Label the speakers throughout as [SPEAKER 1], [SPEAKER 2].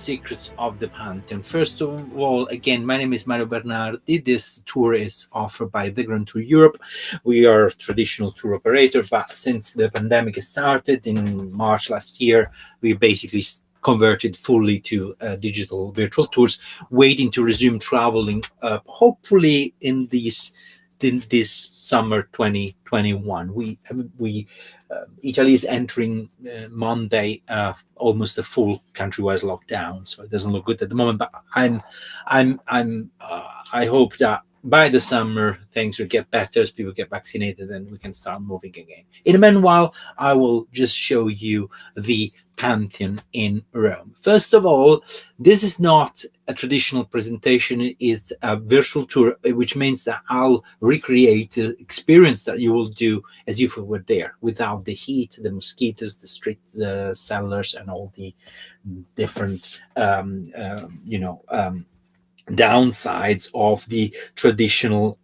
[SPEAKER 1] secrets of the Pantheon. First of all, again, my name is Mario Bernardi. This tour is offered by The Grand Tour Europe. We are a traditional tour operator, but since the pandemic started in March last year, we basically converted fully to digital virtual tours, waiting to resume traveling, hopefully in this summer 2021. Italy is entering Monday almost a full countrywide lockdown, so it doesn't look good at the moment. But I hope that by the summer things will get better as people get vaccinated and we can start moving again. In the meanwhile, I will just show you the Pantheon in Rome. First of all, this is not a traditional presentation, it's a virtual tour, which means that I'll recreate the experience that you will do as if you were there, without the heat, the mosquitoes, the street sellers, and all the different downsides of the traditional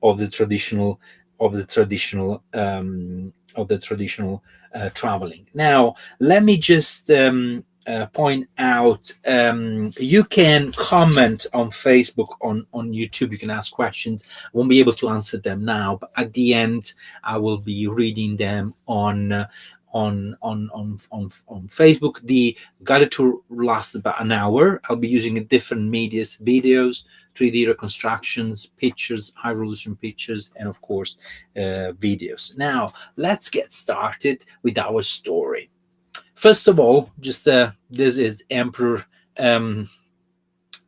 [SPEAKER 1] traveling. Now, let me just point out, you can comment on Facebook, on YouTube. You can ask questions. I won't be able to answer them now, but at the end, I will be reading them on Facebook. The guided tour lasts about an hour. I'll be using different medias, videos, 3D reconstructions, pictures, high resolution pictures, and of course videos. Now let's get started with our story. First of all, just this is Emperor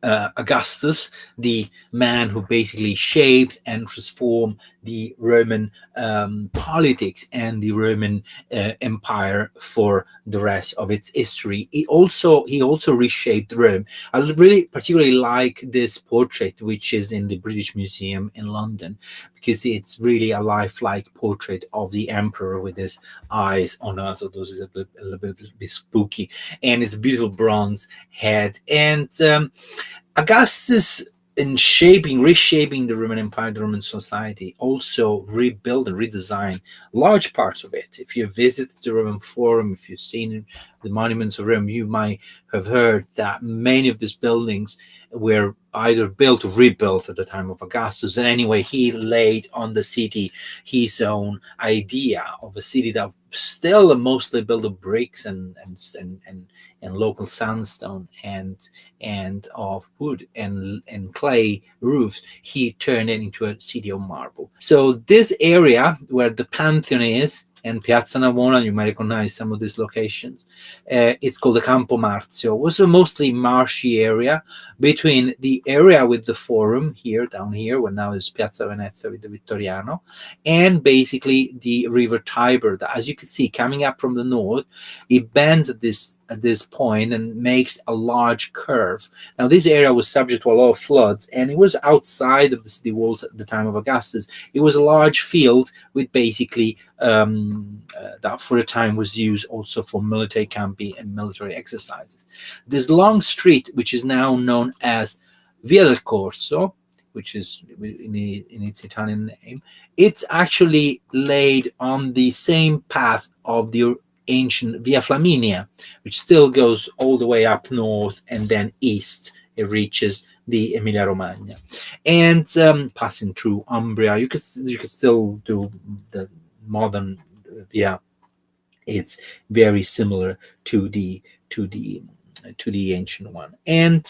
[SPEAKER 1] Augustus, the man who basically shaped and transformed the Roman politics and the Roman Empire for the rest of its history. He also reshaped Rome. I really particularly like this portrait, which is in the British Museum in London, because it's really a lifelike portrait of the emperor with his eyes on us. So those is a little bit spooky, and it's a beautiful bronze head. And Augustus, in reshaping the Roman Empire, the Roman society, also rebuilt and redesigned large parts of it. If you visit the Roman Forum, if you've seen the monuments of Rome, you might have heard that many of these buildings were either built or rebuilt at the time of Augustus. And anyway, he laid on the city his own idea of a city that still mostly built of bricks and local sandstone and of wood and clay roofs. He turned it into a city of marble. So this area where the Pantheon is, and Piazza Navona, you might recognize some of these locations. It's called the Campo Marzio. It was a mostly marshy area between the area with the Forum down here, where now is Piazza Venezia with the Vittoriano, and basically the River Tiber. That, as you can see, coming up from the north, it bends at this point and makes a large curve. Now, this area was subject to a lot of floods, and it was outside of the city walls at the time of Augustus. It was a large field with basically that for a time was used also for military camping and military exercises. This long street, which is now known as Via del Corso, which is in its Italian name, it's actually laid on the same path of the ancient Via Flaminia, which still goes all the way up north and then east. It reaches the Emilia-Romagna, and passing through Umbria. You could still do the modern via. It's very similar to the ancient one. And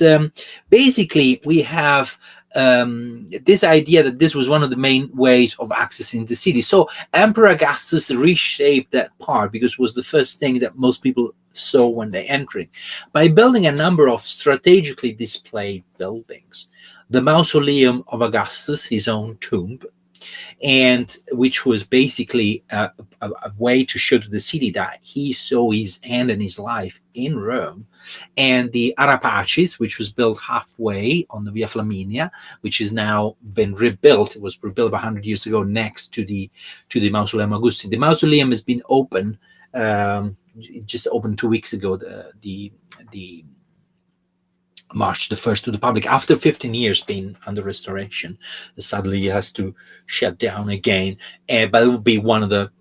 [SPEAKER 1] basically, we have this idea that this was one of the main ways of accessing the city. So Emperor Augustus reshaped that part because it was the first thing that most people saw when they entered, by building a number of strategically displayed buildings. The Mausoleum of Augustus, his own tomb, and which was basically a way to show to the city that he saw his end and his life in Rome, and the Arapacis, which was built halfway on the Via Flaminia, which has now been rebuilt. It was rebuilt 100 years ago next to the Mausoleum of Augustus. The mausoleum has been open, it just opened 2 weeks ago. March the 1st to the public after 15 years being under restoration. Suddenly it has to shut down again, but it will be one of the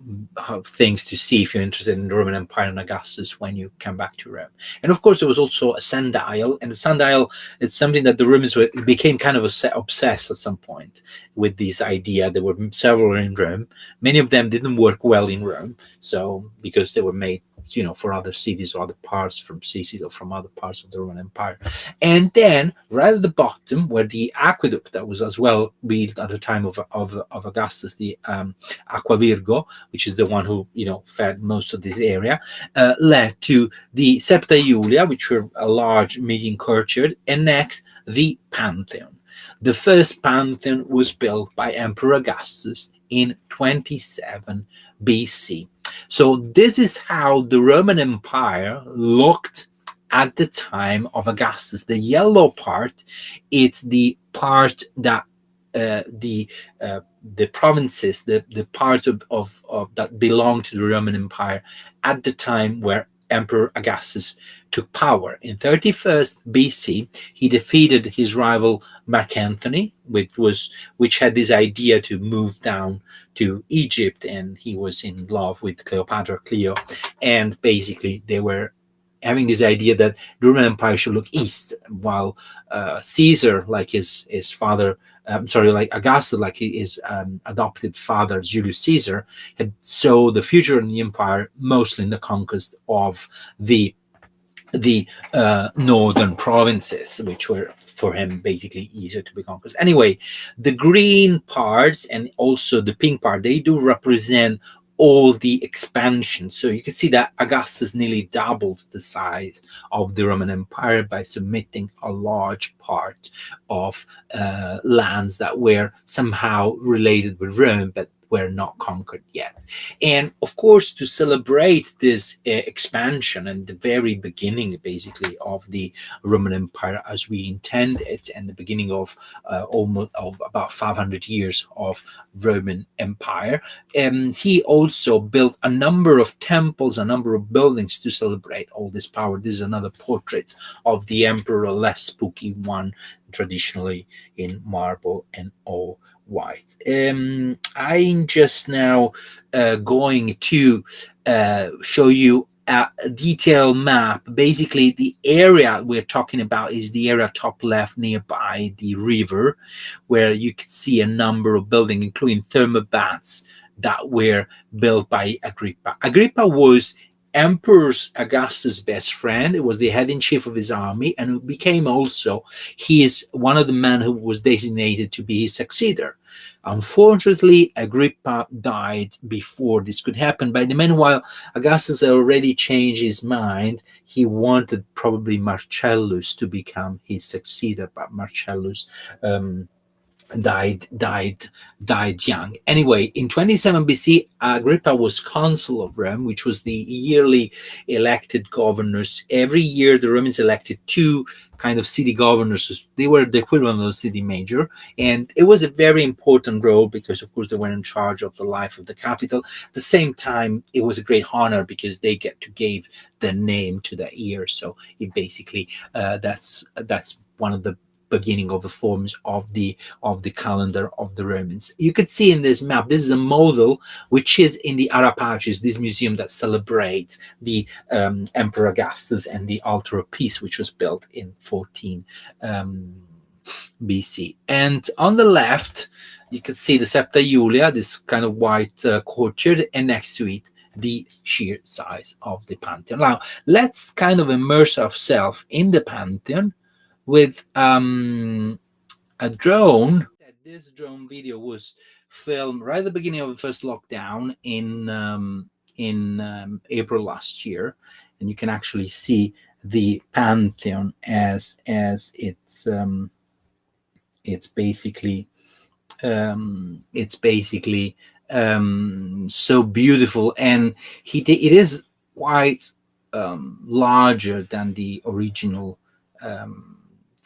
[SPEAKER 1] things to see if you're interested in the Roman Empire and Augustus when you come back to Rome. And of course there was also a sundial, and the sundial is something that the Romans became kind of obsessed at some point with this idea. There were several in Rome. Many of them didn't work well in Rome, so because they were made, you know, for other cities or other parts from Sicily or from other parts of the Roman Empire. And then right at the bottom, where the aqueduct that was as well built at the time of Augustus, the Aqua Virgo, which is the one who, you know, fed most of this area, led to the Septa Iulia, which were a large meeting courtyard, and next the Pantheon. The first Pantheon was built by Emperor Augustus in 27 BC. So this is how the Roman Empire looked at the time of Augustus. The yellow part, it's the part that the provinces, the parts of that belong to the Roman Empire at the time where Emperor Augustus took power. In 31st BC, he defeated his rival Mark Antony, which had this idea to move down to Egypt, and he was in love with Cleopatra, Cleo, and basically they were having this idea that the Roman Empire should look east, while Caesar, like his father, like Augustus, like his adopted father Julius Caesar, had saw the future in the empire mostly in the conquest of the northern provinces, which were for him basically easier to be conquered. Anyway, the green parts and also the pink part, they do represent all the expansion. So you can see that Augustus nearly doubled the size of the Roman Empire by submitting a large part of lands that were somehow related with Rome, but were not conquered yet. And of course, to celebrate this expansion and the very beginning basically of the Roman Empire as we intend it, and the beginning of almost of about 500 years of Roman Empire, he also built a number of temples, a number of buildings to celebrate all this power. This is another portrait of the emperor, a less spooky one, traditionally in marble and all white. I'm just now going to show you a detailed map. Basically, the area we're talking about is the area top left nearby the river, where you can see a number of buildings, including thermal baths that were built by Agrippa. Agrippa was Emperor Augustus' best friend. It was the head in chief of his army, and who became also one of the men who was designated to be his successor. Unfortunately, Agrippa died before this could happen. By the meanwhile, Augustus had already changed his mind. He wanted probably Marcellus to become his successor, but Marcellus died young. Anyway, in 27 BC, Agrippa was consul of Rome, which was the yearly elected governors. Every year, the Romans elected two kind of city governors. They were the equivalent of a city major, and it was a very important role because, of course, they were in charge of the life of the capital. At the same time, it was a great honor because they get to give the name to the year. So it basically that's one of the beginning of the forms of the calendar of the Romans. You could see in this map, this is a model which is in the Arapacis, this museum that celebrates the Emperor Augustus and the altar of peace, which was built in 14 BC. And on the left, you could see the Septa Iulia, this kind of white courtyard, and next to it, the sheer size of the Pantheon. Now, let's kind of immerse ourselves in the Pantheon with a drone. This drone video was filmed right at the beginning of the first lockdown in April last year, and you can actually see the Pantheon as it's basically so beautiful, and it is quite larger than the original.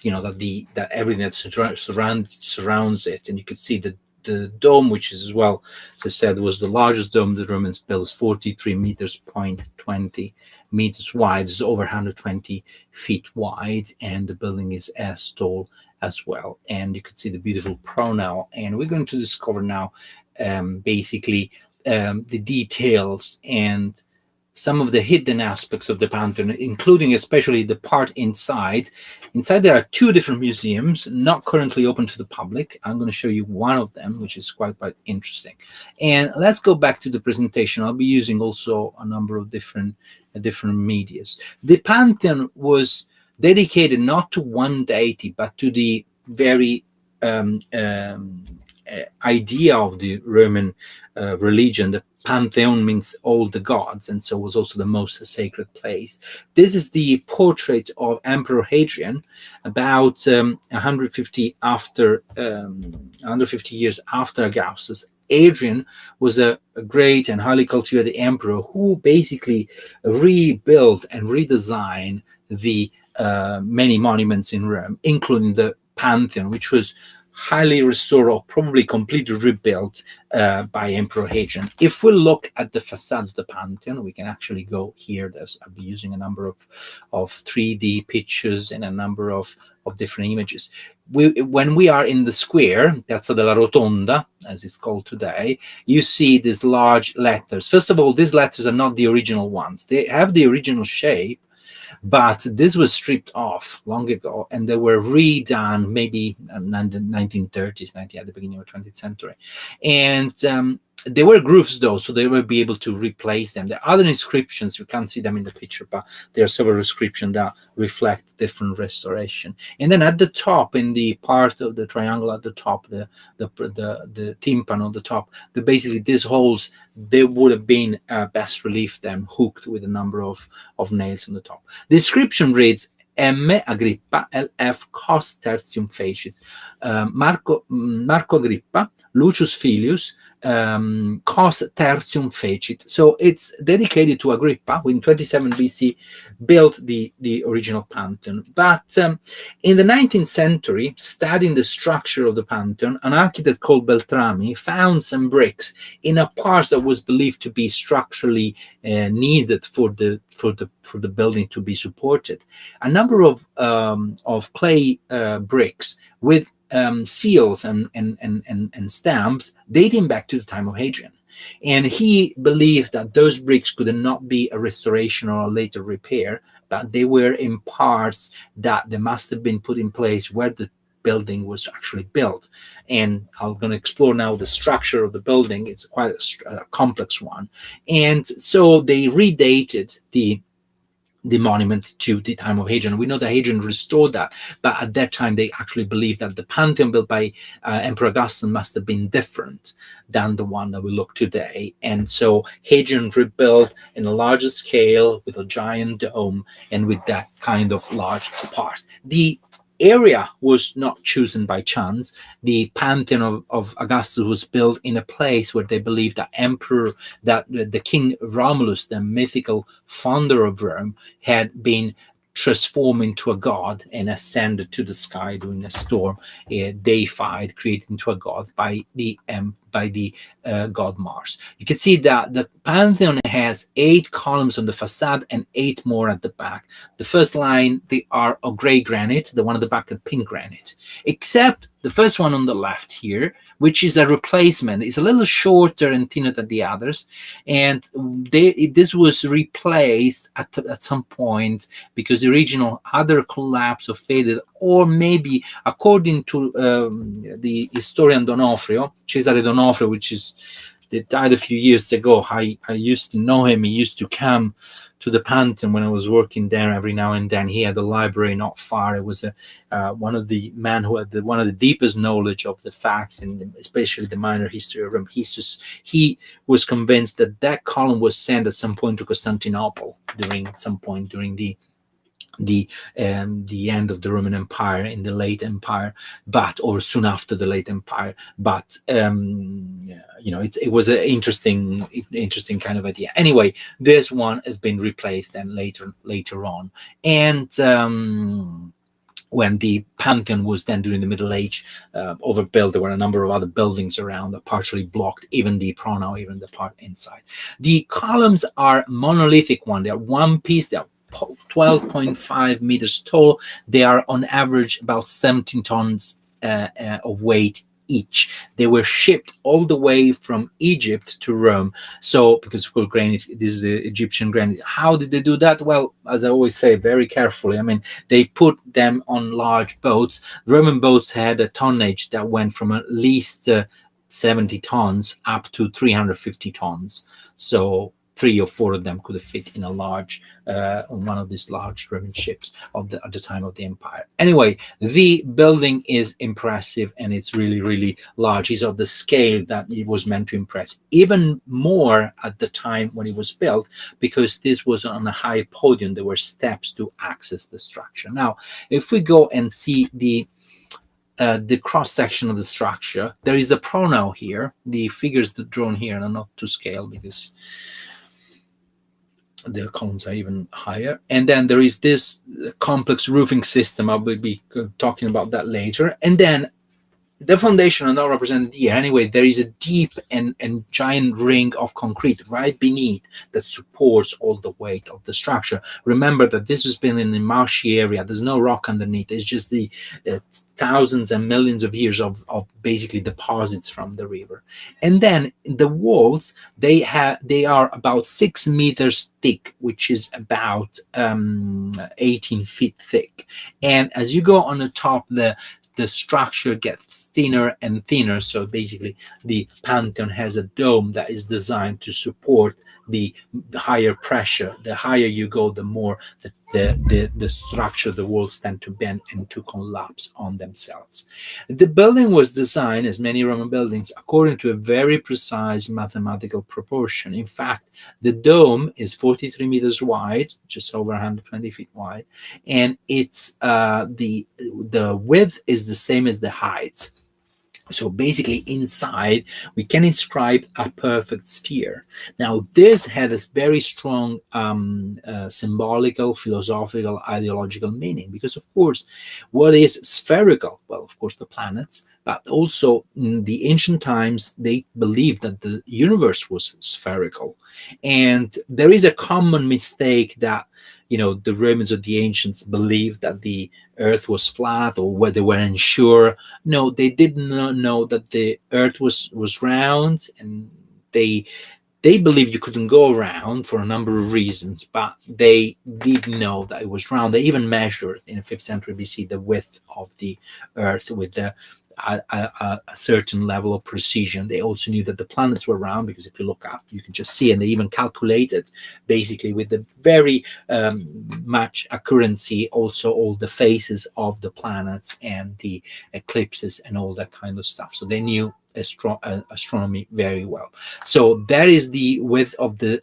[SPEAKER 1] That everything that surrounds it, and you could see the dome, which is, as well, as I said, was the largest dome the Romans built, is 43 meters, 20 meters wide. It's over 120 feet wide, and the building is as tall as well. And you can see the beautiful promenade. And we're going to discover now basically the details and some of the hidden aspects of the Pantheon, including especially the part inside. Inside there are two different museums, not currently open to the public. I'm going to show you one of them, which is quite interesting. And let's go back to the presentation. I'll be using also a number of different medias. The Pantheon was dedicated not to one deity, but to the very idea of the Roman religion. The Pantheon means all the gods, and so was also the most sacred place. This is the portrait of Emperor Hadrian, about 150 years after Augustus. Hadrian was a great and highly cultivated emperor who basically rebuilt and redesigned the many monuments in Rome, including the Pantheon, which was highly restored or probably completely rebuilt by Emperor Hadrian. If we look at the facade of the Pantheon, we can actually go here. I'll be using a number of 3D pictures and a number of different images. When we are in the square, Piazza della Rotonda, as it's called today, you see these large letters. First of all, these letters are not the original ones. They have the original shape, but this was stripped off long ago, and they were redone maybe in the 1930s, at the beginning of the 20th century. And they were grooves, though, so they will be able to replace them. The other inscriptions, you can't see them in the picture, but there are several inscriptions that reflect different restoration. And then at the top, in the part of the triangle at the top, the tympan on the top, basically these holes, they would have been bas relief, then hooked with a number of nails on the top. The inscription reads, M. Agrippa, LF cos tertium fecit. Marco Agrippa, Lucius Filius, cos tertium fecit. So it's dedicated to Agrippa, who in 27 BC built the original Pantheon. But in the 19th century, studying the structure of the Pantheon, an architect called Beltrami found some bricks in a part that was believed to be structurally needed for the building to be supported. A number of clay bricks with seals and stamps dating back to the time of Hadrian. And he believed that those bricks could not be a restoration or a later repair, but they were in parts that they must have been put in place where the building was actually built. And I'm going to explore now the structure of the building. It's quite a complex one. And so they redated the monument to the time of Hadrian. We know that Hadrian restored that, but at that time they actually believed that the Pantheon built by Emperor Augustus must have been different than the one that we look today. And so Hadrian rebuilt in a larger scale with a giant dome and with that kind of large part. The area was not chosen by chance. The Pantheon of Augustus was built in a place where they believed that the King Romulus, the mythical founder of Rome, had been transformed into a god and ascended to the sky during a storm, deified, created into a god by the god Mars. You can see that the Pantheon has 8 columns on the facade and 8 more at the back. The first line, they are of gray granite, the one at the back of pink granite, except the first one on the left here, which is a replacement. It's a little shorter and thinner than the others, and this was replaced at some point because the original either collapsed or faded, or maybe, according to the historian Donofrio, Cesare Donofrio, that died a few years ago. I used to know him. He used to come to the Pantheon when I was working there every now and then. He had a library not far. It was one of the men who had one of the deepest knowledge of the facts, and especially the minor history of Rome. He was convinced that column was sent at some point to Constantinople during the end of the Roman Empire, in the late Empire, or soon after the late Empire. But it was an interesting kind of idea. Anyway, this one has been replaced and later on, and when the Pantheon was then during the Middle Age overbuilt. There were a number of other buildings around that partially blocked even the pronaos, even the part inside. The columns are monolithic one. They are one piece. They are 12.5 meters tall. They are on average about 17 tons of weight each. They were shipped all the way from Egypt to Rome. So, because of course, granite, this is the Egyptian granite. How did they do that? Well, as I always say, very carefully. I mean, they put them on large boats. Roman boats had a tonnage that went from at least 70 tons up to 350 tons. So 3 or 4 of them could fit in a large, on one of these large Roman ships at the time of the empire. Anyway, the building is impressive, and it's really, really large. It's of the scale that it was meant to impress. Even more at the time when it was built, because this was on a high podium. There were steps to access the structure. Now, if we go and see the cross section of the structure, there is a pronaos here. The figures that drawn here are not to scale because the columns are even higher. And then there is this complex roofing system. I will be talking about that later. And then the foundation are not represented here. Anyway, there is a deep and giant ring of concrete right beneath that supports all the weight of the structure. Remember that this was built in a marshy area. There's no rock underneath. It's just the thousands and millions of years of basically deposits from the river. And then the walls, they are about 6 meters thick, which is about 18 feet thick. And as you go on the top, the structure gets thinner and thinner. So basically the Pantheon has a dome that is designed to support the higher pressure. The higher you go, the more the structure, the walls tend to bend and to collapse on themselves. The building was designed, as many Roman buildings, according to a very precise mathematical proportion. In fact, the dome is 43 meters wide, just over 120 feet wide, and it's the width is the same as the height. So basically inside, we can inscribe a perfect sphere. Now, this had a very strong symbolical, philosophical, ideological meaning, because, of course, what is spherical? Well, of course, the planets, but also in the ancient times, they believed that the universe was spherical. And there is a common mistake that, you know, the Romans or the ancients believed that the earth was flat, or where they weren't sure. No, they did not know that the earth was round, and they believed you couldn't go around for a number of reasons, but they did know that it was round. They even measured in the 5th century BC the width of the earth with a certain level of precision. They also knew that the planets were round, because if you look up, you can just see, and they even calculated basically with the very much accuracy also all the phases of the planets and the eclipses and all that kind of stuff. So they knew astronomy very well. So that is the width of the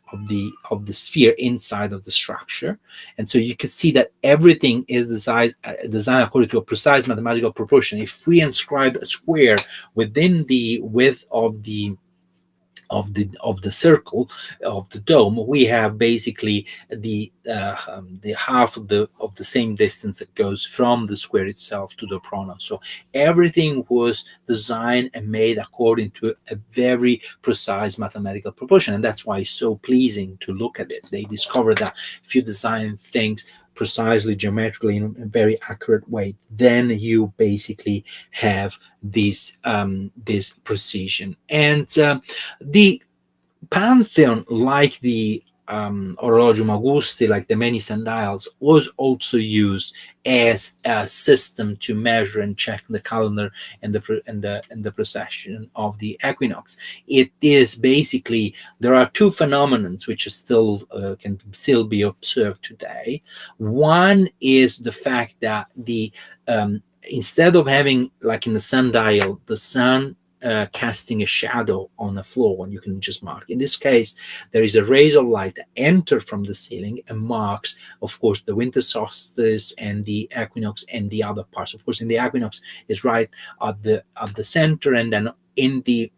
[SPEAKER 1] sphere inside of the structure. And so you can see that everything is designed according to a precise mathematical proportion. If we inscribe a square within the width of the circle of the dome, we have basically the half of the same distance that goes from the square itself to the pronaos. So everything was designed and made according to a very precise mathematical proportion, and that's why it's so pleasing to look at it. They discovered that if you design things precisely geometrically in a very accurate way, then you basically have this precision. And the Pantheon, like the Orologium Augusti, like the many sundials, was also used as a system to measure and check the calendar and the precession of the equinox. It is basically, there are two phenomena which are still can still be observed today. One is the fact that the instead of having, like in the sundial, the sun casting a shadow on the floor when you can just mark. In this case, there is a rays of light that enter from the ceiling and marks, of course, the winter solstice and the equinox and the other parts. Of course, in the equinox is right at the center, and then in the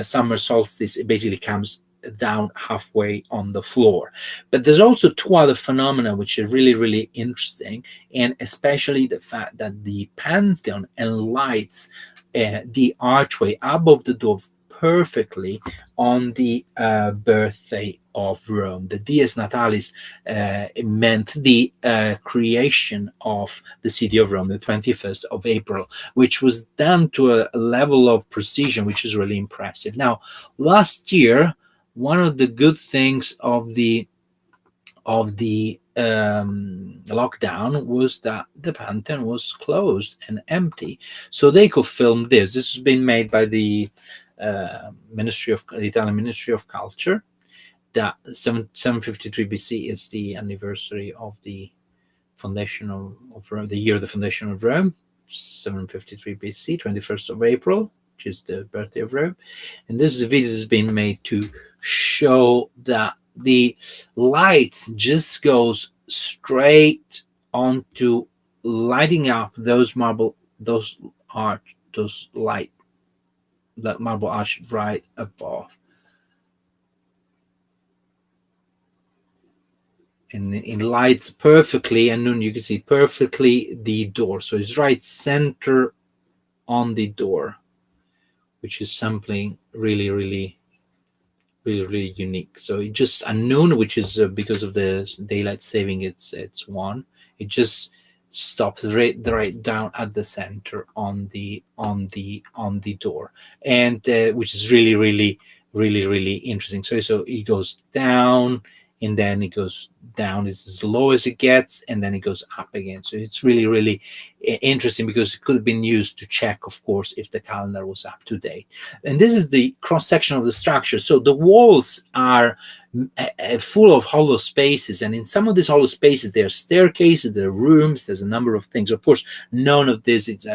[SPEAKER 1] summer solstice, it basically comes down halfway on the floor. But there's also two other phenomena which are really, really interesting, and especially the fact that the Pantheon enlights the archway above the door perfectly on the birthday of Rome. The Dies Natalis meant the creation of the city of Rome, the 21st of April, which was done to a level of precision which is really impressive. Now, last year, one of the good things of the lockdown was that the Pantheon was closed and empty, so they could film this. This has been made by the the Italian Ministry of Culture. That 753 BC is the anniversary of the foundation of Rome, the year of the foundation of Rome. 753 BC, 21st of April, which is the birthday of Rome. And this is a video that's been made to show that the light just goes straight onto lighting up those marble arch right above, and it lights perfectly, and then you can see perfectly the door, so it's right center on the door, which is something really, really, really, really unique. So it just at noon, which is because of the daylight saving, it's one. It just stops right down at the center on the door, and which is really, really, really, really interesting. So it goes down, and then it goes down. It's as low as it gets, and then it goes up again. So it's really, really interesting, because it could have been used to check, of course, if the calendar was up to date. And this is the cross section of the structure. So the walls are full of hollow spaces, and in some of these hollow spaces there are staircases, there are rooms, there's a number of things. Of course, none of this is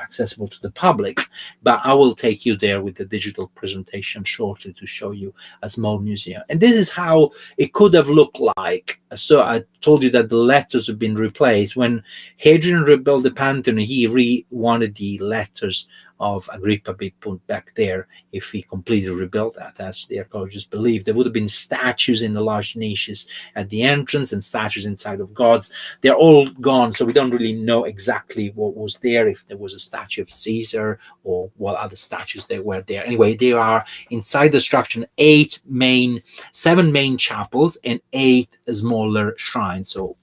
[SPEAKER 1] accessible to the public, but I will take you there with the digital presentation shortly to show you a small museum. And this is how it could have looked like. So I told you that the letters have been replaced. When Hadrian rebuilt the Pantheon, he wanted the letters of Agrippa be put back there. If he completely rebuilt that, as the archaeologists believe, there would have been statues in the large niches at the entrance and statues inside of gods. They're all gone, so we don't really know exactly what was there, if there was a statue of Caesar or what other statues there were there. Anyway, there are inside the structure 7 main chapels and 8 smaller shrines. So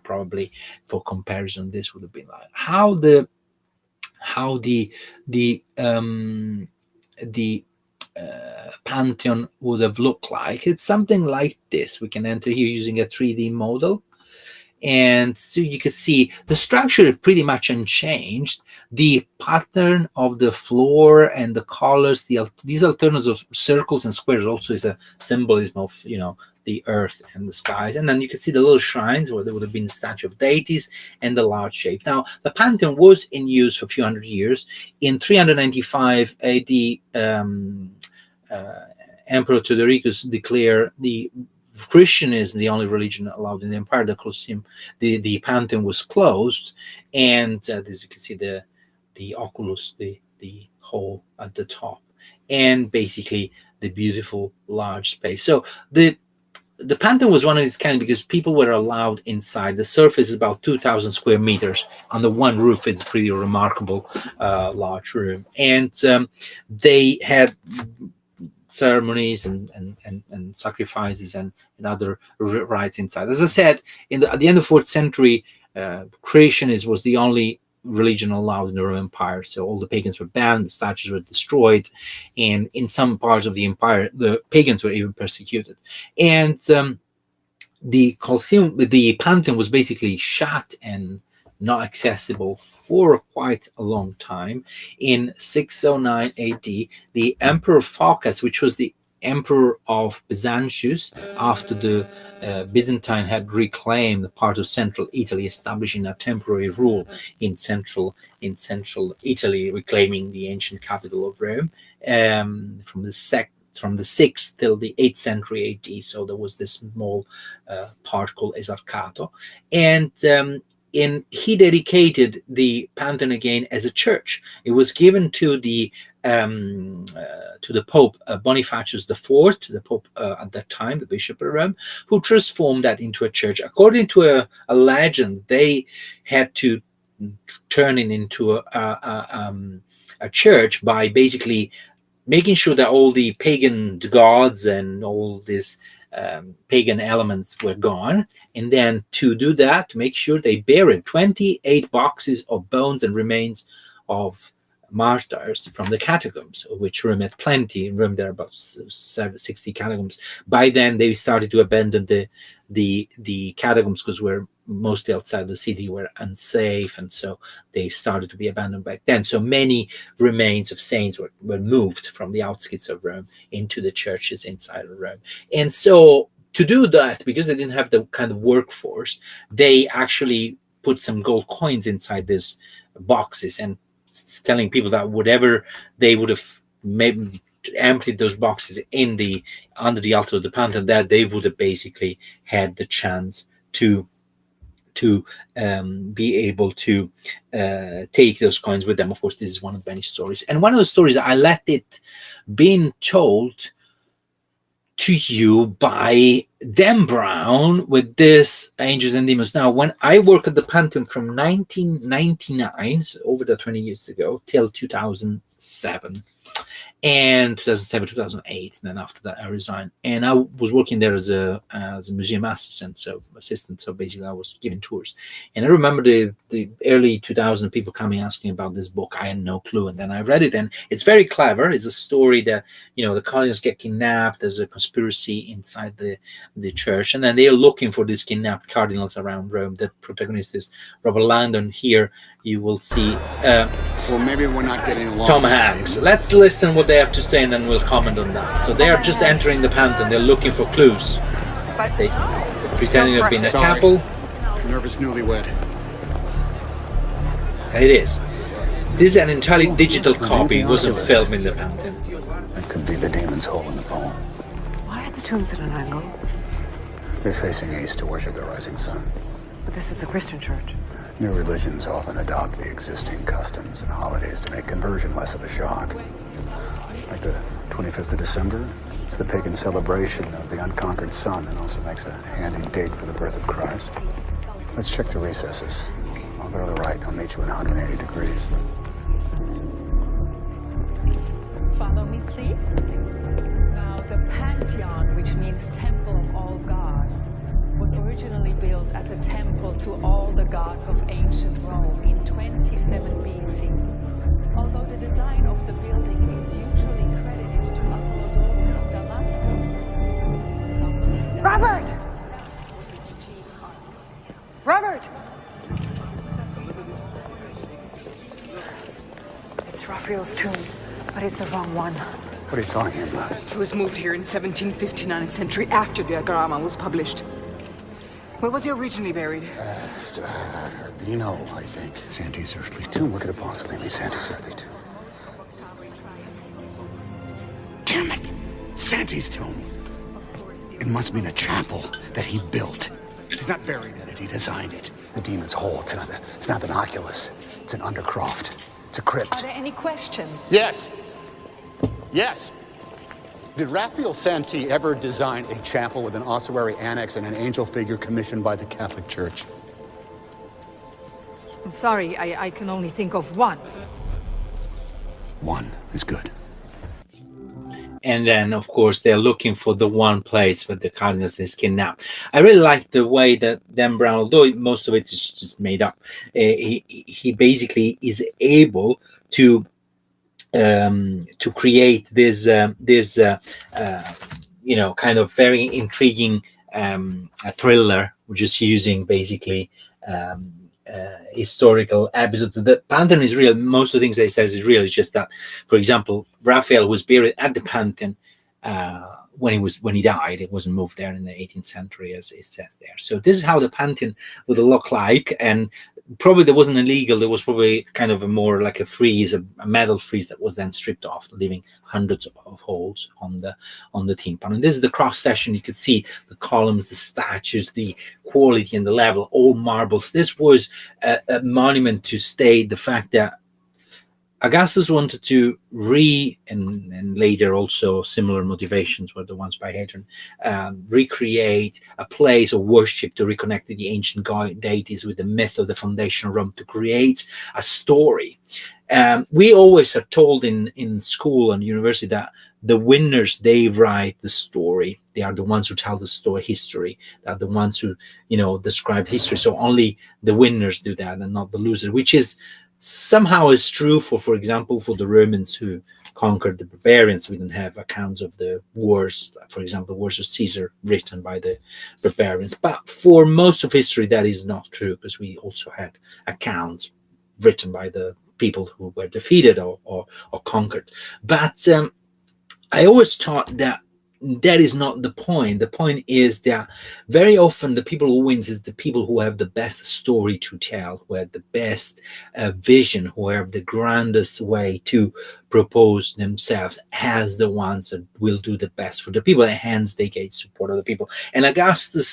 [SPEAKER 1] probably for comparison, this would have been like how the Pantheon would have looked like. It's something like this. We can enter here using a 3D model, and so you can see the structure is pretty much unchanged. The pattern of the floor and the colors, these alternatives of circles and squares also is a symbolism of, you know, the earth and the skies. And then you can see the little shrines where there would have been a statue of deities and the large shape. Now, the Pantheon was in use for a few hundred years. In 395 AD, Emperor Theodoricus declared the Christianism the only religion allowed in the empire. The Colosseum, the Pantheon was closed, and as you can see, the oculus, the hole at the top, and basically the beautiful large space. So the Pantheon was one of its kind because people were allowed inside. The surface is about 2,000 square meters. On the one roof, it's pretty remarkable large room, and they had ceremonies and sacrifices and other rites inside. As I said, at the end of 4th century, creationism was the only religion allowed in the Roman Empire. So all the pagans were banned, the statues were destroyed, and in some parts of the empire, the pagans were even persecuted. And the Colosseum, the Pantheon, was basically shut and not accessible for quite a long time. In 609 AD, the Emperor Augustus, which was the emperor of Byzantium after the Byzantine had reclaimed part of central Italy, establishing a temporary rule in central Italy, reclaiming the ancient capital of Rome from the 6th till the 8th century AD. So there was this small part called Esarcato. And he dedicated the Pantheon again as a church. It was given to the Pope Bonifacius IV, the Pope at that time, the Bishop of Rome, who transformed that into a church. According to a legend, they had to turn it into a church by basically making sure that all the pagan gods and all these pagan elements were gone. And then to do that, to make sure, they buried 28 boxes of bones and remains of martyrs from the catacombs, of which Rome had plenty. In Rome, there are about 60 catacombs. By then, they started to abandon the catacombs because we're mostly outside the city, were unsafe, and so they started to be abandoned back then. So many remains of saints were moved from the outskirts of Rome into the churches inside of Rome. And so to do that, because they didn't have the kind of workforce, they actually put some gold coins inside these boxes, and telling people that whatever they would have maybe emptied those boxes under the altar of the Pantheon, that they would have basically had the chance to be able to take those coins with them. Of course, this is one of the many stories. And one of the stories, I let it being told to you by Dan Brown with this Angels and Demons. Now, when I worked at the Pantheon from 1999, so over the 20 years ago, till 2007, and 2007, 2008, and then after that I resigned. And I was working there as a museum assistant, so basically I was giving tours. And I remember the early 2000 people coming asking about this book. I had no clue, and then I read it, and it's very clever. It's a story that, the cardinals get kidnapped. There's a conspiracy inside the church, and then they are looking for these kidnapped cardinals around Rome. The protagonist is Robert Langdon. Here you will see
[SPEAKER 2] well, maybe we're not getting along.
[SPEAKER 1] Tom Hanks. Let's listen what they have to say, and then we'll comment on that. So they are just entering the Pantheon. They're looking for clues. They're pretending to have been a couple.
[SPEAKER 2] Nervous newlywed.
[SPEAKER 1] And it is. This is an entirely digital copy. It wasn't filmed in the Pantheon.
[SPEAKER 2] That could be the demon's hole in the pole.
[SPEAKER 3] Why are the tombs at an angle?
[SPEAKER 2] They're facing east to worship the rising sun.
[SPEAKER 3] But this is a Christian church.
[SPEAKER 2] New religions often adopt the existing customs and holidays to make conversion less of a shock. Like the 25th of December, it's the pagan celebration of the unconquered sun and also makes a handy date for the birth of Christ. Let's check the recesses. I'll go to the right. I'll meet you in 180 degrees.
[SPEAKER 4] Follow me, please. Now, the Pantheon, which means Temple of All Gods, was originally built as a temple to all the gods of ancient Rome in 27 BC. Although the design of the building is usually credited to Apollodorus of Damascus, some believe that
[SPEAKER 3] Robert!
[SPEAKER 4] was its chief architect.
[SPEAKER 3] Robert! It's Raphael's tomb, but it's the wrong one.
[SPEAKER 2] What are you talking about?
[SPEAKER 5] It was moved here in 1759, a century after the diagram was published. Where was he originally buried?
[SPEAKER 2] Urbino, I think. Santi's earthly tomb. What could it possibly be Santi's earthly tomb? Damn it! Santi's tomb. It must mean a chapel that he built. He's not buried in it, he designed it. The demon's hole. It's not an oculus. It's an undercroft. It's a crypt.
[SPEAKER 4] Are there any questions?
[SPEAKER 2] Yes. Yes. Did Raphael Santi ever design a chapel with an ossuary annex and an angel figure commissioned by the Catholic Church?
[SPEAKER 6] I'm sorry, I can only think of one.
[SPEAKER 2] One is good.
[SPEAKER 1] And then, of course, they're looking for the one place where the cardinals is kidnapped. I really like the way that Dan Brown, although most of it is just made up, he basically is able to create this kind of very intriguing thriller, which is using basically historical episodes. The Pantheon is real. Most of the things they says is real. It's just that, for example, Raphael was buried at the Pantheon when he died. It wasn't moved there in the 18th century, as it says there. So this is how the Pantheon would look like, and probably there wasn't illegal. There was probably kind of a more like a frieze, a metal frieze that was then stripped off, leaving hundreds of holes on the tympan. And this is the cross section. You could see the columns, the statues, the quality and the level, all marbles. This was a monument to state the fact that Augustus wanted to and later also similar motivations were the ones by Hadrian, recreate a place of worship to reconnect the ancient deities with the myth of the foundation of Rome, to create a story. We always are told in school and university that the winners, they write the story. They are the ones who tell the story, history. They are the ones who, describe history. So only the winners do that and not the losers, which is somehow is true for example, for the Romans who conquered the barbarians. We don't have accounts of the wars, for example, the wars of Caesar written by the barbarians. But for most of history, that is not true, because we also had accounts written by the people who were defeated or conquered. But I always thought that is not the point. The point is that very often the people who wins is the people who have the best story to tell, who have the best vision, who have the grandest way to propose themselves, as the ones that will do the best for the people, and hence they get support of the people. And Augustus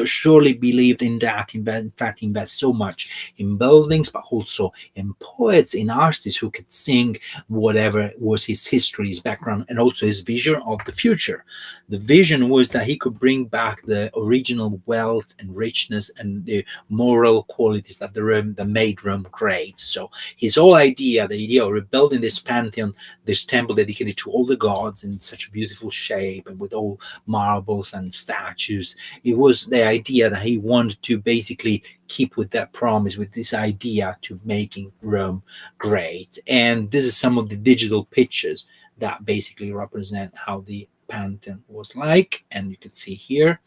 [SPEAKER 1] surely believed in that. In fact, invest so much in buildings, but also in poets, in artists who could sing whatever was his history, his background, and also his vision of the future. The vision was that he could bring back the original wealth and richness and the moral qualities that made Rome great. So his whole idea, the idea of rebuilding this Pantheon, this temple dedicated to all the gods in such a beautiful shape and with all marbles and statues, it was the idea that he wanted to basically keep with that promise, with this idea to making Rome great. And this is some of the digital pictures that basically represent how the Pantheon was like, and you can see here.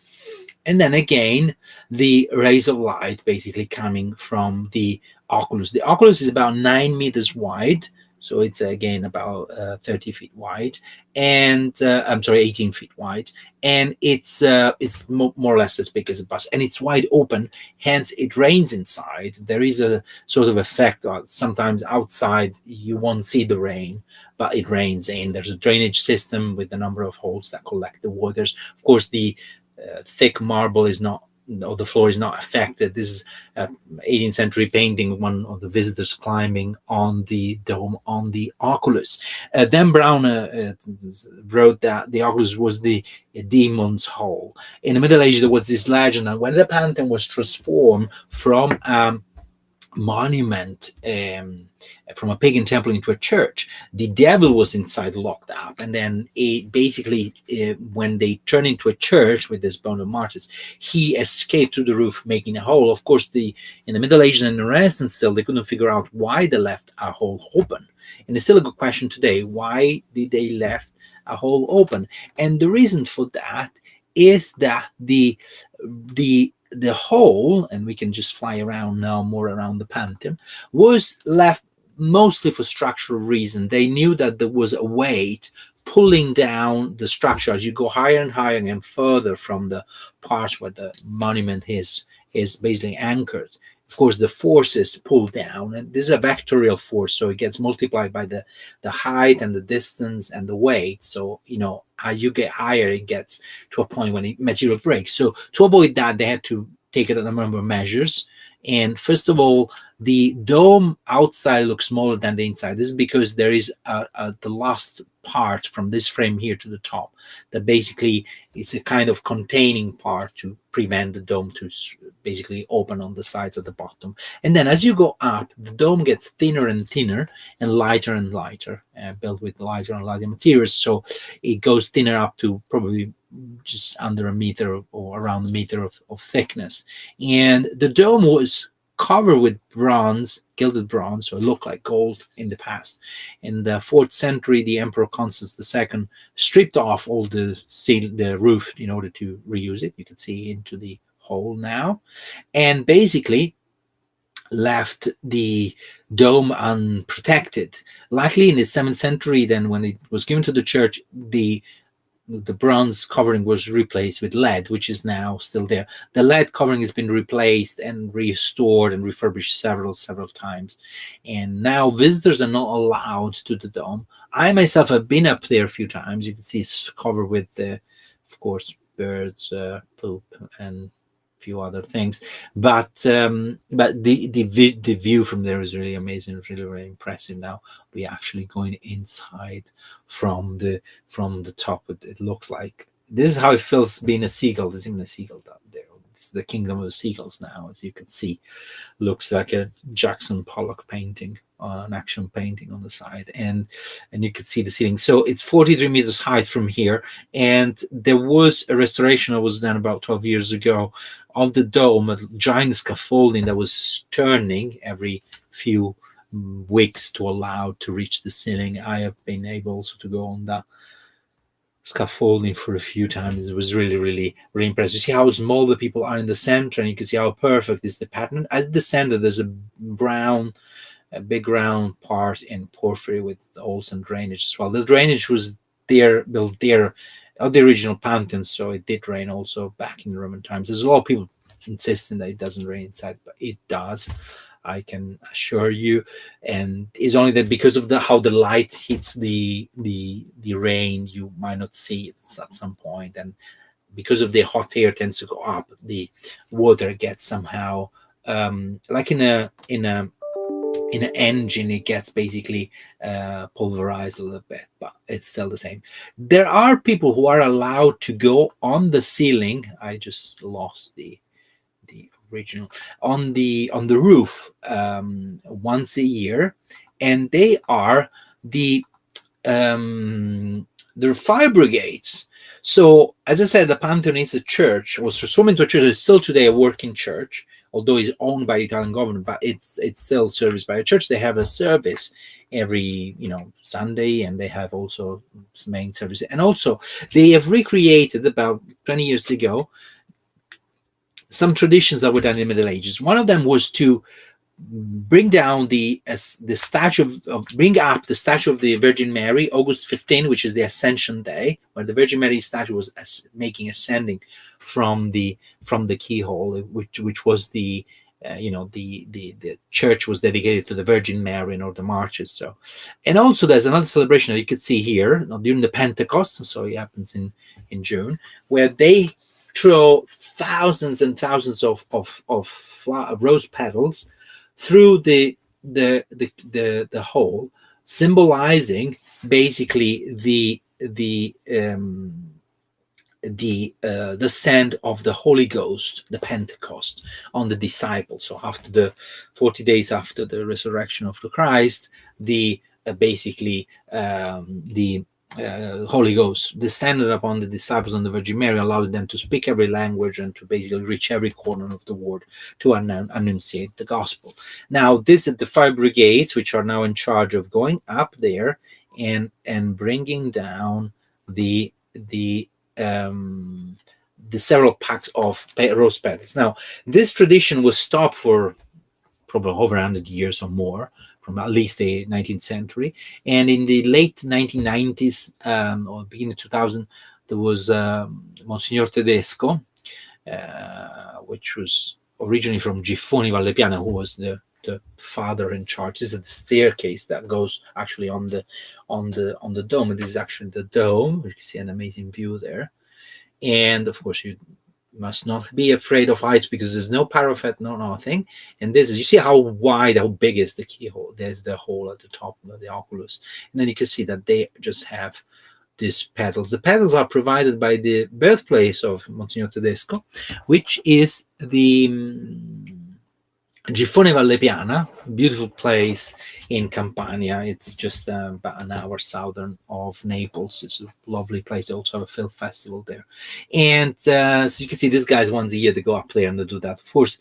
[SPEAKER 1] And then again, the rays of light basically coming from the oculus. The oculus is about 9 meters wide, so it's again about 30 feet wide, and 18 feet wide, and it's more or less as big as a bus, and it's wide open. Hence, it rains inside. There is a sort of effect. Sometimes outside you won't see the rain, but it rains in. There's a drainage system with a number of holes that collect the waters. Of course, the thick marble is not, or the floor is not affected. This is 18th century painting, one of the visitors climbing on the dome on the oculus. Dan Brown wrote that the oculus was the demon's hole. In the Middle Ages, there was this legend, and when the Pantheon was transformed from monument, from a pagan temple into a church, the devil was inside, locked up, and then when they turned into a church with this bone of martyrs, he escaped through the roof, making a hole. Of course, in the Middle Ages and the Renaissance still, they couldn't figure out why they left a hole open, and it's still a good question today. Why did they left a hole open? And the reason for that is that the hole, and we can just fly around now more around the Pantheon, was left mostly for structural reason. They knew that there was a weight pulling down the structure as you go higher and higher and further from the parts where the monument is basically anchored. Of course, the forces pull down, and this is a vectorial force, so it gets multiplied by the height and the distance and the weight. So, as you get higher, it gets to a point when the material breaks. So to avoid that, they had to take a number of measures. And first of all, the dome outside looks smaller than the inside. This is because there is the last part from this frame here to the top that basically is a kind of containing part to prevent the dome to basically open on the sides at the bottom. And then as you go up, the dome gets thinner and thinner and lighter, built with lighter and lighter materials. So it goes thinner up to probably just under a meter or around a meter of thickness. And the dome was covered with bronze, gilded bronze, so it looked like gold in the past. In the 4th century, the Emperor Augustus II stripped off all the roof in order to reuse it. You can see into the hole now, and basically left the dome unprotected. Likely in the 7th century, then when it was given to the church, the the bronze covering was replaced with lead, which is now still there. The lead covering has been replaced and restored and refurbished several times, and now visitors are not allowed to the dome. I myself have been up there a few times. You can see it's covered with, of course, birds, poop, and a few other things. But the view from there is really amazing, really, really impressive. Now we're actually going inside from the top. It looks like this is how it feels being a seagull. There's even a seagull down there. It's the kingdom of the seagulls now, as you can see. Looks like a Jackson Pollock painting, an action painting on the side, and you can see the ceiling. So it's 43 meters high from here, and there was a restoration that was done about 12 years ago of the dome, a giant scaffolding that was turning every few weeks to allow to reach the ceiling. I have been able also to go on that scaffolding for a few times. It was really, really, really impressive. You see how small the people are in the center, and you can see how perfect is the pattern. At the center, there's a big round part in porphyry with holes and drainage as well. The drainage was built there of the original Pantheon, so it did rain also back in the Roman times. There's a lot of people insisting that it doesn't rain inside, but it does, I can assure you. And it's only that because of how the light hits the rain, you might not see it at some point, and because of the hot air tends to go up, the water gets somehow like in an engine, it gets basically pulverized a little bit, but it's still the same. There are people who are allowed to go on the ceiling. I just lost the original on the roof once a year, and they are the fire brigades. So as I said, the Pantheon is a church, was transformed into a church. It's still today a working church, although it's owned by the Italian government, but it's still serviced by a church. They have a service every Sunday, and they have also main service. And also they have recreated about 20 years ago some traditions that were done in the Middle Ages. One of them was to bring down the statue bring up the statue of the Virgin Mary, August 15, which is the Ascension Day, where the Virgin Mary statue was ascending from the keyhole, which was the church was dedicated to the Virgin Mary and all the marches. So, and also there's another celebration that you could see here during the Pentecost. So it happens in June, where they throw thousands and thousands of rose petals through the hole, symbolizing basically the descent of the Holy Ghost, the Pentecost, on the disciples. So after the 40 days after the resurrection of the Christ, the Holy Ghost descended upon the disciples and the Virgin Mary, allowed them to speak every language and to basically reach every corner of the world to annunciate the gospel. Now, this is the fire brigades, which are now in charge of going up there and bringing down the several packs of rose petals. Now, this tradition was stopped for probably over 100 years or more, from at least the 19th century. And in the late 1990s or beginning of 2000, there was Monsignor Tedesco, which was originally from Giffoni Vallepiana, who was the father in charge. This is the staircase that goes actually on the dome. And this is actually the dome. You can see an amazing view there. And of course, you must not be afraid of heights because there's no parapet, no nothing. And this is, you see how wide, how big is the keyhole. There's the hole at the top of the oculus. And then you can see that they just have these petals. The petals are provided by the birthplace of Monsignor Tedesco, which is the Giffoni Vallepiana, beautiful place in Campania. It's just about an hour southern of Naples. It's a lovely place. They also have a film festival there. And so you can see these guys once a year, they go up there and they do that. Of course,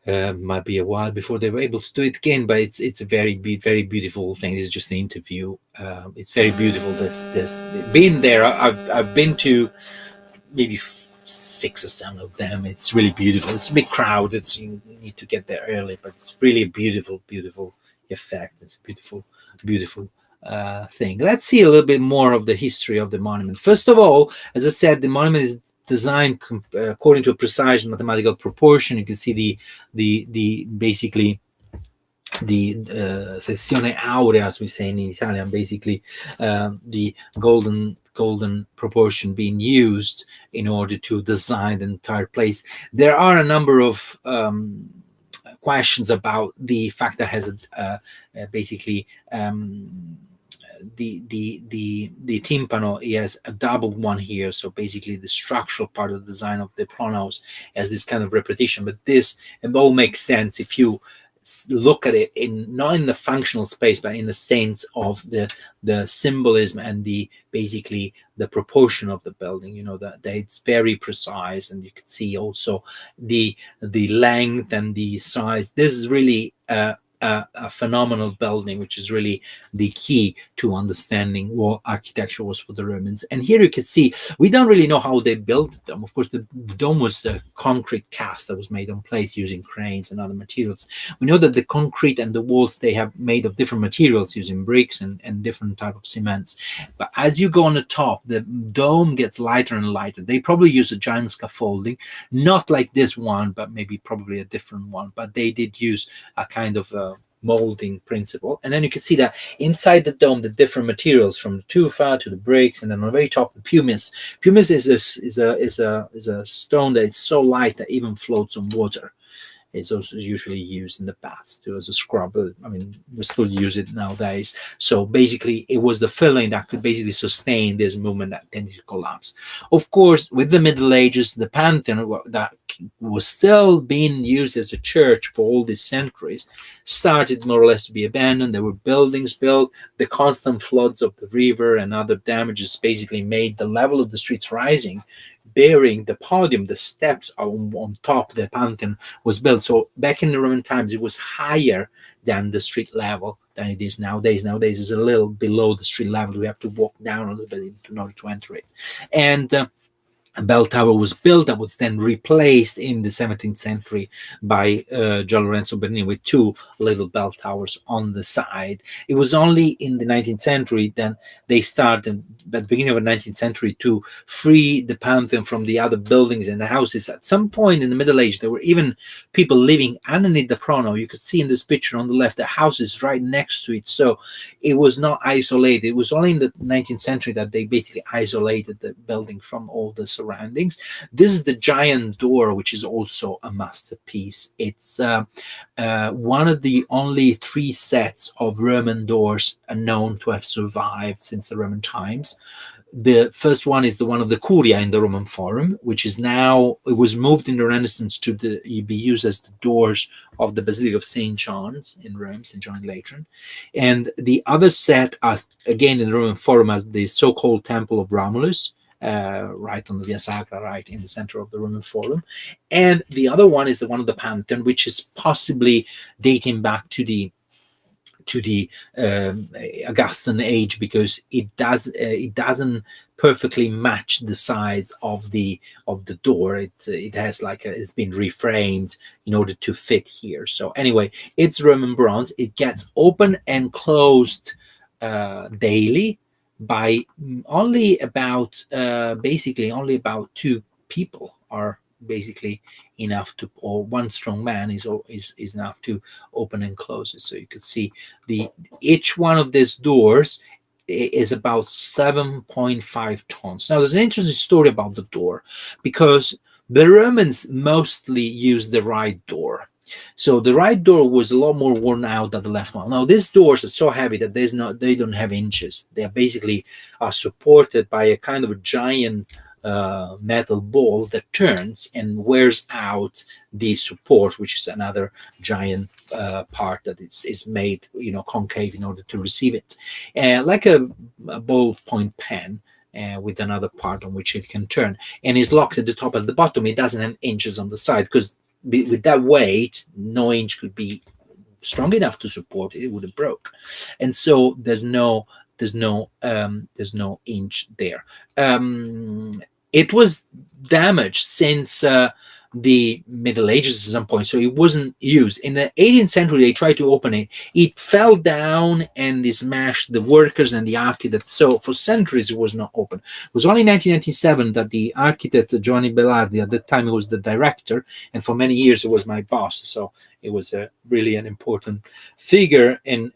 [SPEAKER 1] might be a while before they were able to do it again, but it's a very, very beautiful thing. This is just an interview. It's very beautiful. This being there, I've been to maybe 6 or 7 of them. It's really beautiful. It's a big crowd. You need to get there early, but it's really a beautiful effect. It's a beautiful thing. Let's see a little bit more of the history of the monument. First of all, as I said, the monument is designed according to a precise mathematical proportion. You can see the basically the sessione aurea, as we say in Italian, basically the golden proportion being used in order to design the entire place. There are a number of questions about the fact that has basically the tympano, he has a double one here, so basically the structural part of the design of the pronaos has this kind of repetition, but this, it all makes sense if you look at it in not in the functional space but in the sense of the symbolism and the basically the proportion of the building, you know, that it's very precise, and you can see also the length and the size. This is really a phenomenal building, which is really the key to understanding what architecture was for the Romans. And here you can see, we don't really know how they built the dome. Of course, the dome was a concrete cast that was made on place using cranes and other materials. We know that the concrete and the walls, they have made of different materials using bricks and different type of cements. But as you go on the top, the dome gets lighter and lighter. They probably use a giant scaffolding, not like this one, but maybe probably a different one. But they did use a kind of molding principle. And then you can see that inside the dome, the different materials from the tufa to the bricks, and then on the very top, the pumice. Pumice is a stone that is so light that even floats on water. It's also usually used in the baths too as a scrub. I mean, we still use it nowadays. So basically, it was the filling that could basically sustain this movement that tended to collapse. Of course, with the Middle Ages, the Pantheon that was still being used as a church for all these centuries started more or less to be abandoned. There were buildings built. The constant floods of the river and other damages basically made the level of the streets rising, bearing the podium, the steps on top of the Pantheon was built. So back in the Roman times, it was higher than the street level than it is nowadays. Nowadays, it's a little below the street level. We have to walk down a little bit in order to enter it. And a bell tower was built that was then replaced in the 17th century by Gian Lorenzo Bernini with two little bell towers on the side. It was only in the 19th century then they started, at the beginning of the 19th century, to free the Pantheon from the other buildings and the houses. At some point in the Middle Age, there were even people living underneath the Prono. You could see in this picture on the left, the houses right next to it. So it was not isolated. It was only in the 19th century that they basically isolated the building from all the surroundings. This is the giant door, which is also a masterpiece. It's one of the only 3 sets of Roman doors known to have survived since the Roman times. The first one is the one of the Curia in the Roman Forum, which is now, it was moved in the Renaissance to be used as the doors of the Basilica of St. John's in Rome, St. John in Latran. And the other set are, again, in the Roman Forum, as the so-called Temple of Romulus, right on the Via Sacra, right in the center of the Roman Forum. And the other one is the one of the Pantheon, which is possibly dating back to the Augustan age, because it doesn't perfectly match the size of the door. It has like it's been reframed in order to fit here. So anyway, it's Roman bronze. It gets open and closed daily by only about basically only about 2 people are basically enough to, or 1 strong man is enough to open and close it. So you could see each one of these doors is about 7.5 tons. Now there's an interesting story about the door, because the Romans mostly used the right door. So the right door was a lot more worn out than the left one. Now these doors are so heavy that they don't have hinges. They are basically supported by a kind of a giant metal ball that turns and wears out the support, which is another giant part that is made, you know, concave in order to receive it, like a ballpoint pen. With another part on which it can turn, and is locked at the top and the bottom. It doesn't have hinges on the side, because with that weight, no hinge could be strong enough to support it. It would have broke, and so there's no hinge there. It was damaged since the Middle Ages at some point, so it wasn't used. In the 18th century, they tried to open it. It fell down and they smashed the workers and the architects. So for centuries, it was not open. It was only in 1997 that the architect, Giovanni Bellardi, at that time he was the director, and for many years it was my boss. So it was really an important figure. And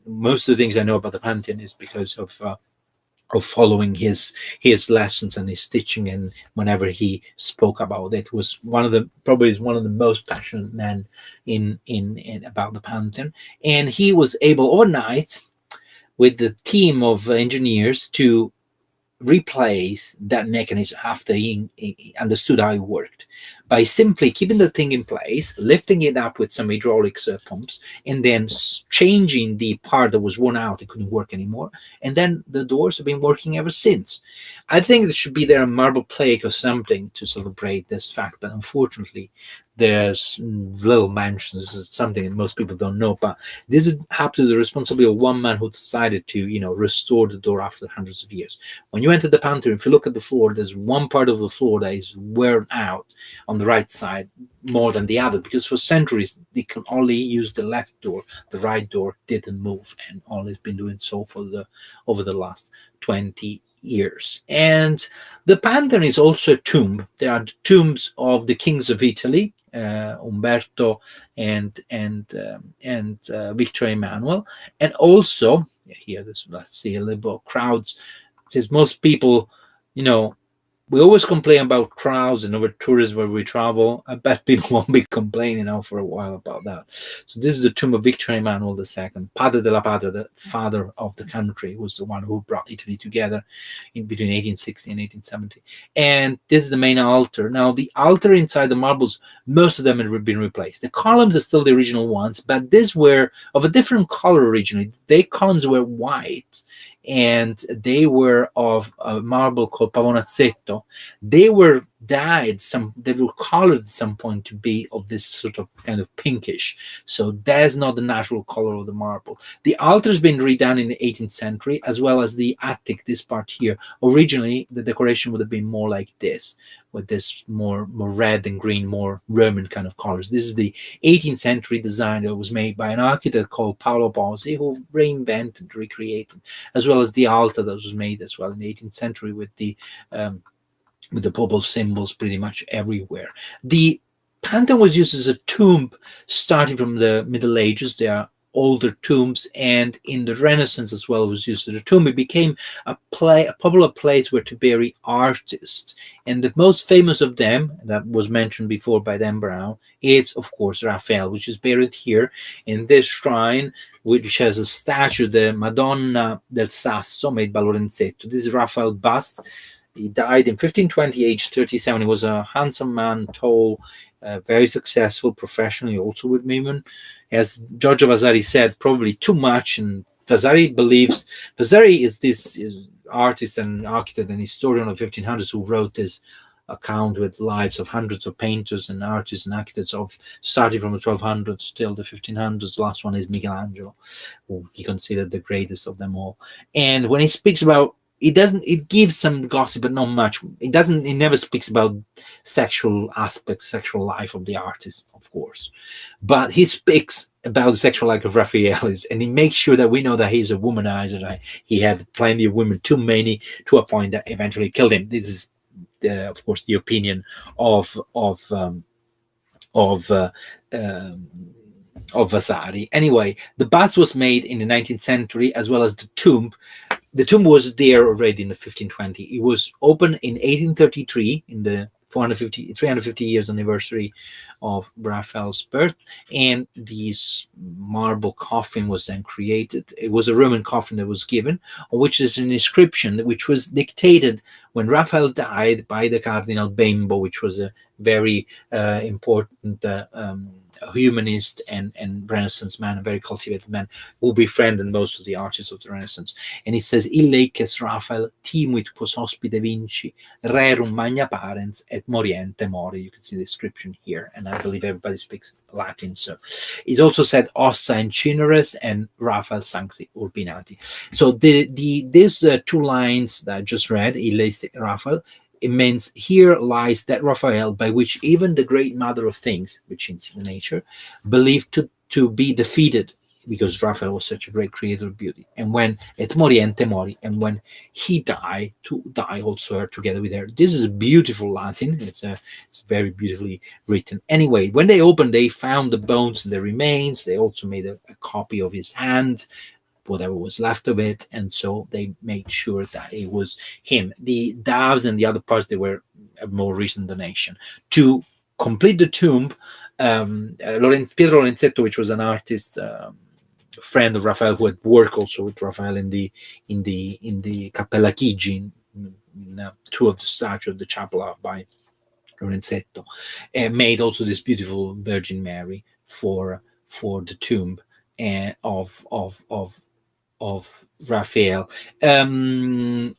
[SPEAKER 1] most of the things I know about the Pantheon is because of following his lessons and his teaching, and whenever he spoke about it, was probably one of the most passionate men in about the Pantheon. And he was able overnight with the team of engineers to replace that mechanism after he understood how it worked, by simply keeping the thing in place, lifting it up with some hydraulic pumps, and then changing the part that was worn out, it couldn't work anymore, and then the doors have been working ever since. I think there should be there a marble plaque or something to celebrate this fact, but unfortunately there's little mentions. It's something that most people don't know, but this is up to the responsibility of one man who decided to, restore the door after hundreds of years. When you enter the Pantheon, if you look at the floor, there's one part of the floor that is worn out on the right side more than the other, because for centuries they can only use the left door. The right door didn't move, and only has been doing so for over the last 20 years. And the Pantheon is also a tomb. There are the tombs of the kings of Italy, Umberto and Victor Emmanuel, and also here. Let's see a little bit crowds. Since most people, we always complain about crowds and over tourism where we travel. I bet people won't be complaining for a while about that. So this is the tomb of Victor Emmanuel II, Padre della Patria, the father of the country, who was the one who brought Italy together in between 1860 and 1870. And this is the main altar. Now, the altar inside the marbles, most of them have been replaced. The columns are still the original ones, but these were of a different color originally. The columns were white, and they were of a marble called Pavonazzetto. They were dyed, they were colored at some point to be of this sort of kind of pinkish. So that's not the natural color of the marble. The altar has been redone in the 18th century, as well as the attic, this part here. Originally, the decoration would have been more like this, with this more red and green, more Roman kind of colors. This is the 18th century design that was made by an architect called Paolo Bosi, who reinvented, recreated, as well as the altar that was made as well in the 18th century with the papal symbols pretty much everywhere. The Pantheon was used as a tomb starting from the Middle Ages. There are older tombs, and in the Renaissance as well, it was used as a tomb. It became a popular place where to bury artists, and the most famous of them, that was mentioned before by Dan Brown, is of course Raphael, which is buried here in this shrine, which has a statue, the Madonna del Sasso, made by Lorenzetto. This is Rafael Bast. He died in 1520, age 37. He was a handsome man, tall, very successful professionally, also with women. As Giorgio Vasari said, probably too much. And Vasari is this artist and architect and historian of 1500s who wrote this account with lives of hundreds of painters and artists and architects starting from the 1200s till the 1500s. The last one is Michelangelo, who he considered the greatest of them all. And when he speaks about, it gives some gossip, but not much. It never speaks about sexual aspects, sexual life of the artist, of course. But he speaks about the sexual life of Raphael, and he makes sure that we know that he's a womanizer. That he had plenty of women, too many, to a point that eventually killed him. This is, of course, the opinion of Vasari. Anyway, the bust was made in the 19th century, as well as the tomb. The tomb was there already in the 1520. It was opened in 1833, in the 350 years anniversary of Raphael's birth, and this marble coffin was then created. It was a Roman coffin that was given, on which is an inscription which was dictated when Raphael died by the Cardinal Bembo, which was a very important humanist and Renaissance man, a very cultivated man, who befriended most of the artists of the Renaissance. And it says, Illeces Raphael timuit quos hospite vinci, rerum magna parens et moriente mori. You can see the description here, and I believe everybody speaks Latin. So it's also said Ossa Incineres and Raphael Sancti Urbinati. So these two lines that I just read, Illecit Raphael, it means here lies that Raphael, by which even the great mother of things, which is the nature, believed to be defeated, because Raphael was such a great creator of beauty. And when et moriente mori, and when he died, to die also together with her. This is a beautiful Latin. It's very beautifully written. Anyway, when they opened, they found the bones and the remains. They also made a copy of his hand, whatever was left of it, and so they made sure that it was him. The doves and the other parts, they were a more recent donation. To complete the tomb, Pietro Lorenzetto, which was an artist, friend of Raphael, who had worked also with Raphael in the Cappella Chigi, in two of the statues of the chapel by Lorenzetto, made also this beautiful Virgin Mary for the tomb of Raphael. There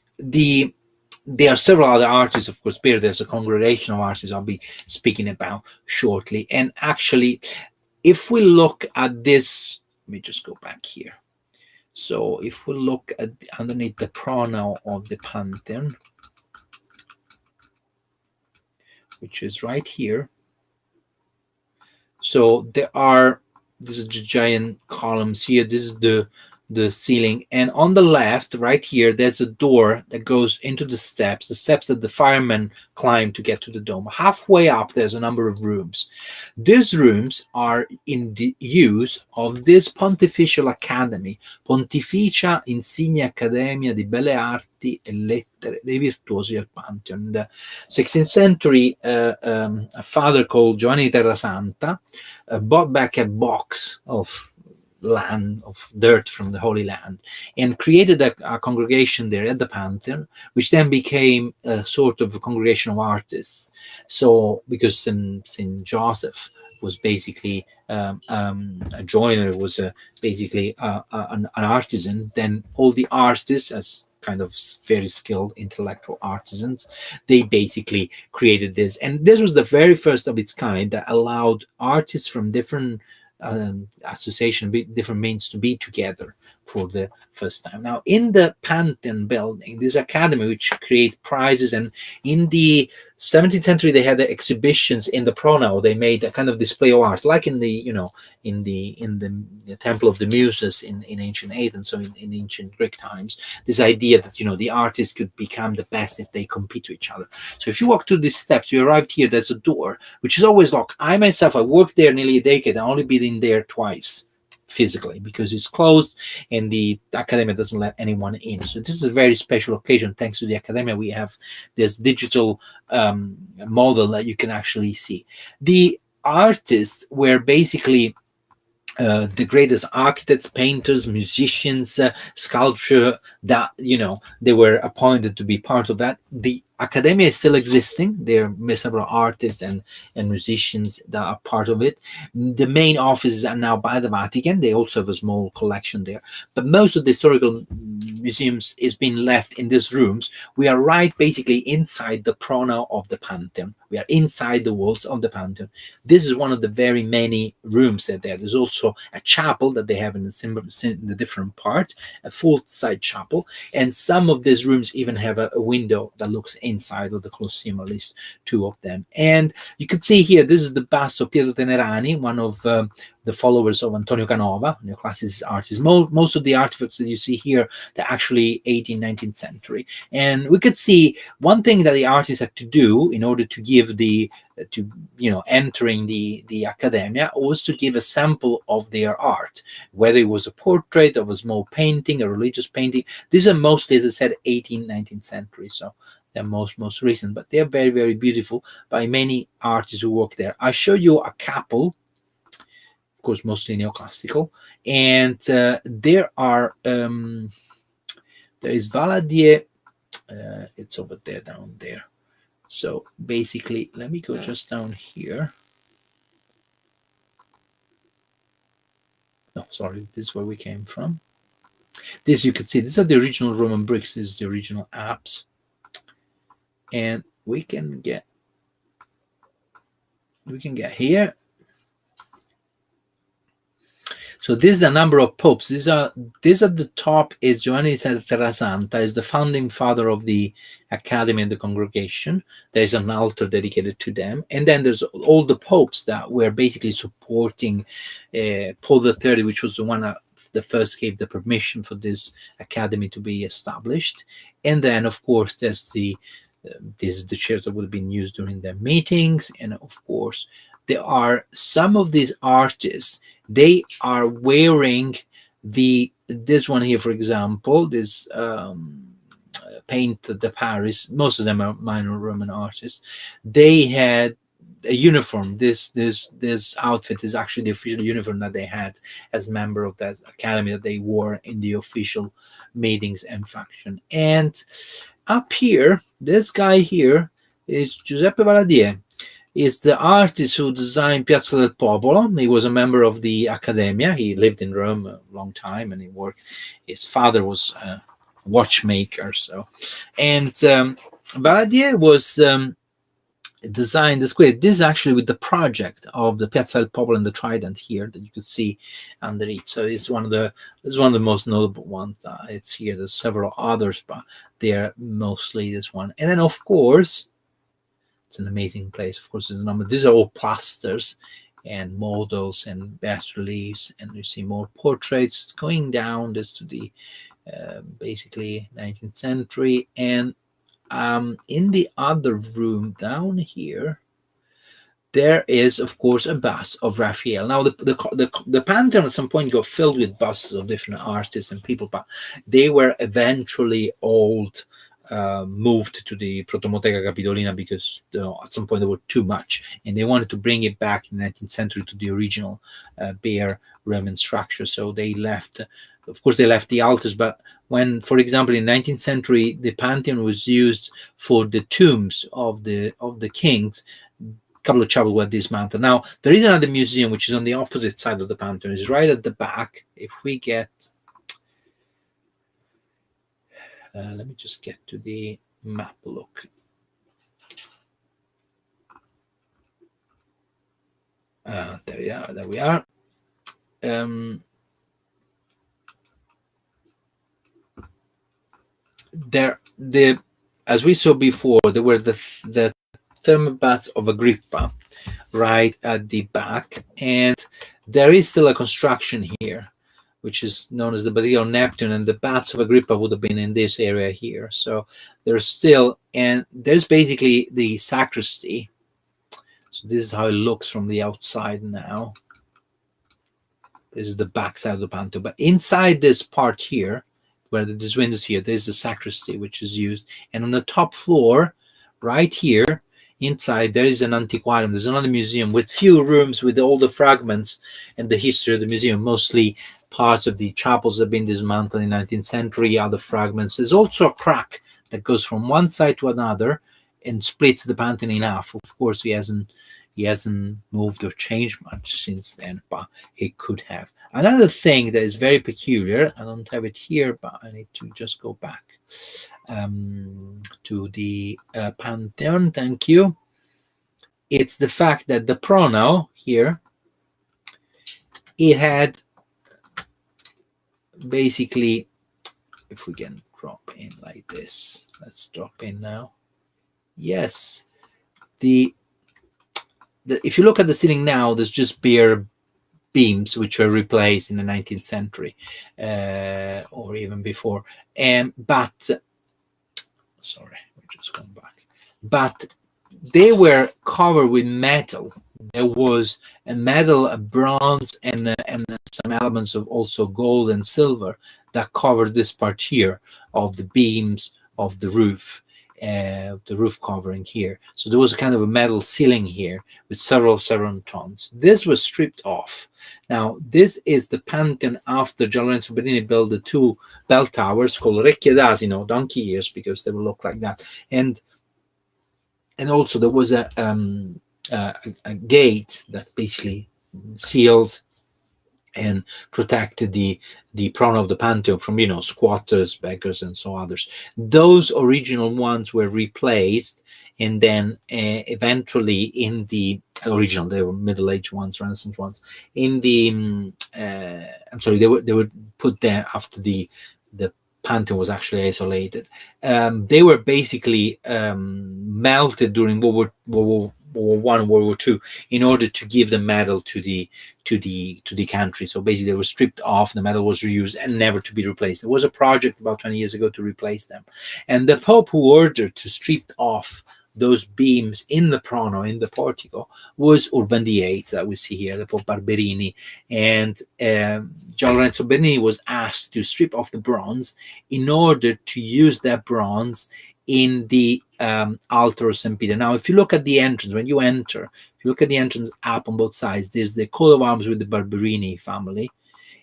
[SPEAKER 1] are several other artists, of course. There's a congregation of artists I'll be speaking about shortly. And actually, if we look at this, let me just go back here. So if we look at underneath the pronaos of the Pantheon, which is right here. So this is the giant columns here. This is the ceiling, and on the left right here there's a door that goes into the steps that the firemen climb to get to the dome. Halfway up there's a number of rooms. These rooms are in the use of this pontifical academy, Pontificia Insignia Accademia di Belle Arti e Lettere dei Virtuosi del Pantheon. In the 16th century, a father called Giovanni Terrasanta bought back a box of land, of dirt from the Holy Land, and created a congregation there at the Pantheon, which then became a sort of a congregation of artists. So because St. Joseph was basically a joiner, was basically an artisan, then all the artists, as kind of very skilled intellectual artisans, they basically created this. And this was the very first of its kind that allowed artists from different association, different means to be together for the first time. Now, in the Pantheon building, this academy which creates prizes, and in the 17th century they had the exhibitions in the pronaos. They made a kind of display of art, like in the in the Temple of the Muses in ancient Athens, so in ancient Greek times. This idea that the artists could become the best if they compete to each other. So if you walk through these steps, you arrived here. There's a door which is always locked. I myself, I worked there nearly a decade. I only been in there twice physically because it's closed and the academia doesn't let anyone in. So this is a very special occasion. Thanks to the academia, we have this digital model that you can actually see. The artists were basically the greatest architects, painters, musicians, sculpture, that they were appointed to be part of that. The academia is still existing. There are several artists and musicians that are part of it. The main offices are now by the Vatican. They also have a small collection there, but most of the historical museums is being left in these rooms. We are right basically inside the pronaos of the Pantheon. We are inside the walls of the Pantheon. This is one of the very many rooms that there's also a chapel that they have in the different part, a full-side chapel, and some of these rooms even have a window that looks inside of the Colosseum, at least two of them. And you could see here, this is the bust of Pietro Tenerani, one of the followers of Antonio Canova, neoclassicist artist. Most of the artifacts that you see here, they're actually 18th, 19th century. And we could see one thing that the artists had to do in order to give entering the academia was to give a sample of their art, whether it was a portrait of a small painting, a religious painting. These are mostly, as I said, 18th, 19th century. So they're most recent, but they're very, very beautiful by many artists who work there. I show you a couple, of course, mostly neoclassical, and there is Valadier. It's over there, down there. So basically, let me go just down here. No, sorry, this is where we came from. This you can see. These are the original Roman bricks. This is the original apse, and we can get here. So this is the number of popes. This at the top is Giovanni Terrasanta, is the founding father of the Academy and the congregation. There's an altar dedicated to them. And then there's all the popes that were basically supporting Paul III, which was the one that first gave the permission for this academy to be established. And then, of course, there's this is the chairs that would have been used during their meetings. And of course, there are some of these artists, they are wearing this one here, for example, this Paint de Paris. Most of them are minor Roman artists. They had a uniform. This outfit is actually the official uniform that they had as member of that academy, that they wore in the official meetings and function. And up here, this guy here is Giuseppe Valadier. Is the artist who designed Piazza del Popolo. He was a member of the Accademia. He lived in Rome a long time, and he worked. His father was a watchmaker. So, and Valadier was designed the square. This is actually with the project of the Piazza del Popolo and the Trident here that you could see underneath. So it's one of the most notable ones. It's here. There's several others, but they're mostly this one. And then, of course, it's an amazing place. Of course, there's a number. These are all plasters and models and bas reliefs, and you see more portraits going down this to the basically 19th century. And in the other room down here, there is, of course, a bust of Raphael. Now, the Pantheon at some point got filled with busts of different artists and people, but they were eventually old. Moved to the Protomoteca Capitolina because at some point there were too much, and they wanted to bring it back in the 19th century to the original bare Roman structure. So they left, of course, they left the altars. But when, for example, in the 19th century, the Pantheon was used for the tombs of the kings, a couple of chapels were dismantled. Now, there is another museum which is on the opposite side of the Pantheon. It's right at the back. If we get let me just get to the map look. There we are. As we saw before, there were the thermal baths of Agrippa right at the back, and there is still a construction here, which is known as the Basilica of Neptune, and the baths of Agrippa would have been in this area here. So there's still, and there's basically the sacristy. So this is how it looks from the outside now. This is the back side of the Pantheon. But inside this part here, where there's windows here, there's the sacristy, which is used. And on the top floor, right here, inside, there is an antiquarium. There's another museum with few rooms with all the fragments and the history of the museum, mostly parts of the chapels that have been dismantled in the 19th century, other fragments. There's also a crack that goes from one side to another and splits the Pantheon in half. Of course, he hasn't moved or changed much since then, but he could have. Another thing that is very peculiar, I don't have it here, but I need to just go back to the Pantheon. Thank you. It's the fact that the prono here, it had basically, if we can drop in like this, let's drop in now. Yes, if you look at the ceiling now, there's just bare beams which were replaced in the 19th century or even before. But sorry, we're just going back. But they were covered with metal. There was a metal, a bronze, and some elements of also gold and silver that covered this part here of the beams of the roof covering here. So there was a kind of a metal ceiling here with several tons. This was stripped off. Now, this is the Pantheon after Lorenzo Bernini built the two bell towers called Orecchie d'Asino, donkey ears, because they will look like that. And also there was a gate that basically sealed and protected the prono of the Pantheon from, squatters, beggars, and so others. Those original ones were replaced, and then eventually in the original. They were Middle Age ones, Renaissance ones. In the I'm sorry, they were put there after the Pantheon was actually isolated. They were basically melted during World War One, World War Two, in order to give the medal to the country. So basically, they were stripped off. The medal was reused and never to be replaced. There was a project about 20 years ago to replace them, and the Pope who ordered to strip off those beams in the prono, in the portico, was Urban VIII that we see here, the Pope Barberini. And Gian Lorenzo Bernini was asked to strip off the bronze in order to use that bronze in the altar of St. Peter. Now, if you look at the entrance, when you enter, if you look at the entrance up on both sides, there's the coat of arms with the Barberini family.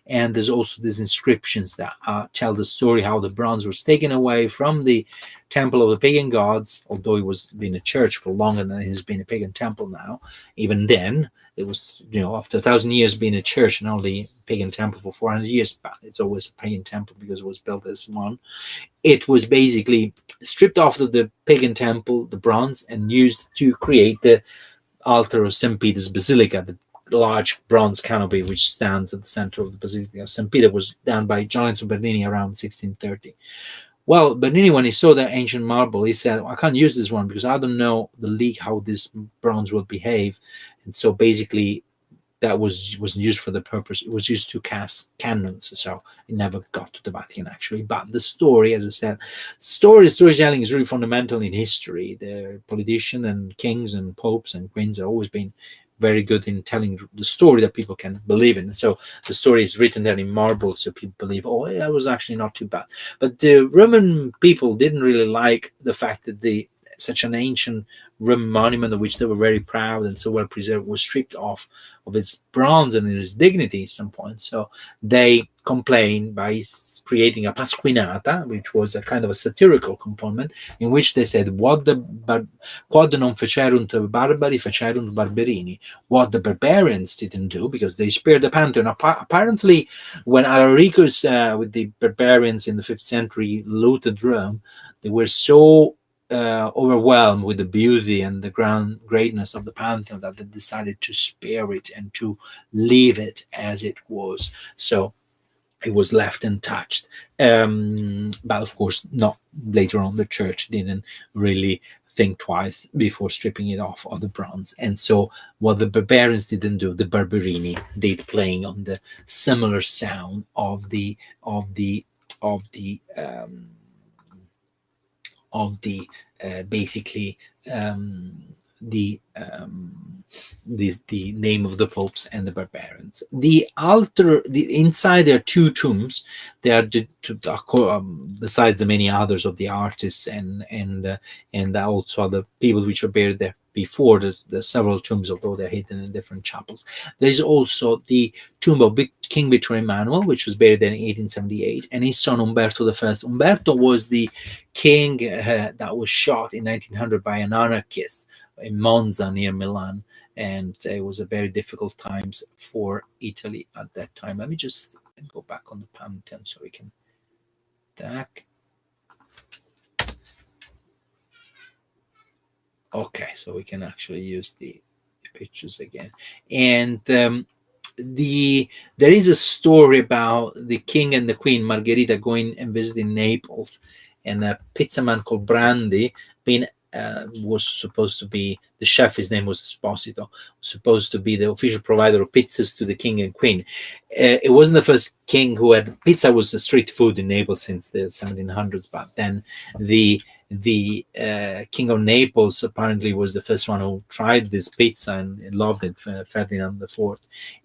[SPEAKER 1] And there's also these inscriptions that tell the story how the bronze was taken away from the temple of the pagan gods, although it was been a church for longer than it has been a pagan temple now. Even then, it was, after 1,000 years being a church and only pagan temple for 400 years, but it's always a pagan temple because it was built as one. It was basically stripped off of the pagan temple, the bronze, and used to create the altar of St. Peter's Basilica, the large bronze canopy which stands at the center of the Basilica of St. Peter, was done by Gian Lorenzo Bernini around 1630. Well, Bernini, when he saw that ancient marble, he said, I can't use this one because I don't know the league how this bronze will behave. And so basically that was used for the purpose. It was used to cast cannons, so it never got to the Vatican actually. But the story, as I said, storytelling is really fundamental in history. The politicians and kings and popes and queens have always been very good in telling the story that people can believe in. So the story is written there in marble, so people believe, oh, that was actually not too bad. But the Roman people didn't really like the fact that such an ancient Roman monument, of which they were very proud and so well preserved, was stripped off of its bronze and its dignity at some point. So they complained by creating a pasquinata, which was a kind of a satirical component, in which they said, quod non fecerunt barbari fecerunt barberini. What the barbarians didn't do, because they spared the Pantheon. Apparently, when Alaricus with the barbarians in the 5th century looted Rome, they were so overwhelmed with the beauty and the greatness of the Pantheon that they decided to spare it and to leave it as it was. So it was left untouched. But of course, not later on. The church didn't really think twice before stripping it off of the bronze. And so what the barbarians didn't do, the Barberini did, playing on the similar sound of the name of the popes and the barbarians. The altar, inside there are two tombs. They are besides the many others of the artists and also other people which are buried there before. There's several tombs, although they're hidden in different chapels. There's also the tomb of King Victor Emmanuel, which was buried there in 1878, and his son Umberto I. Umberto was the king that was shot in 1900 by an anarchist in Monza near Milan, and it was a very difficult times for Italy at that time. Let me just go back on the Pantheon so we can back. Okay, so we can actually use the pictures again. And there is a story about the king and the queen Margherita going and visiting Naples, and a pizza man called Brandi was supposed to be the chef. His name was Esposito, was supposed to be the official provider of pizzas to the king and queen. It wasn't the first king who had pizza. Was a street food in Naples since the 1700s, but then the king of Naples apparently was the first one who tried this pizza and loved it, Ferdinand IV.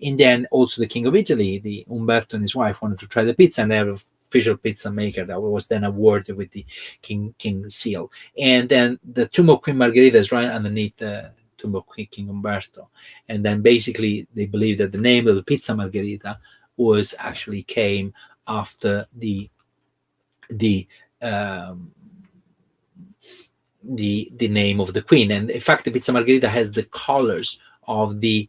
[SPEAKER 1] And then also the king of Italy, the Umberto and his wife, wanted to try the pizza, and they have an official pizza maker that was then awarded with the king seal. And then the tomb of Queen Margherita is right underneath the tomb of King Umberto. And then basically they believe that the name of the pizza Margherita was actually came after the name of the queen. And in fact, the pizza Margherita has the colors of the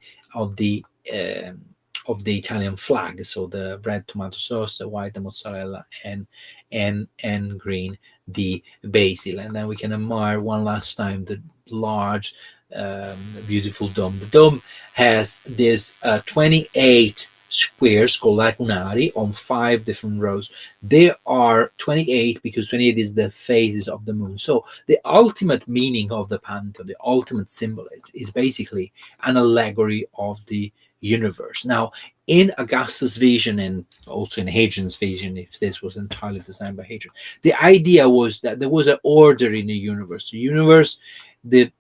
[SPEAKER 1] Italian flag, so the red tomato sauce, the white, the mozzarella, and green, the basil. And then we can admire one last time the large beautiful dome. The dome has this 28 squares called lacunari on 5 different rows. There are 28 because 28 is the phases of the moon. So the ultimate meaning of the Pantheon, the ultimate symbol, is basically an allegory of the universe. Now, in Augustus' vision and also in Hadrian's vision, if this was entirely designed by Hadrian, the idea was that there was an order in the universe. The universe, the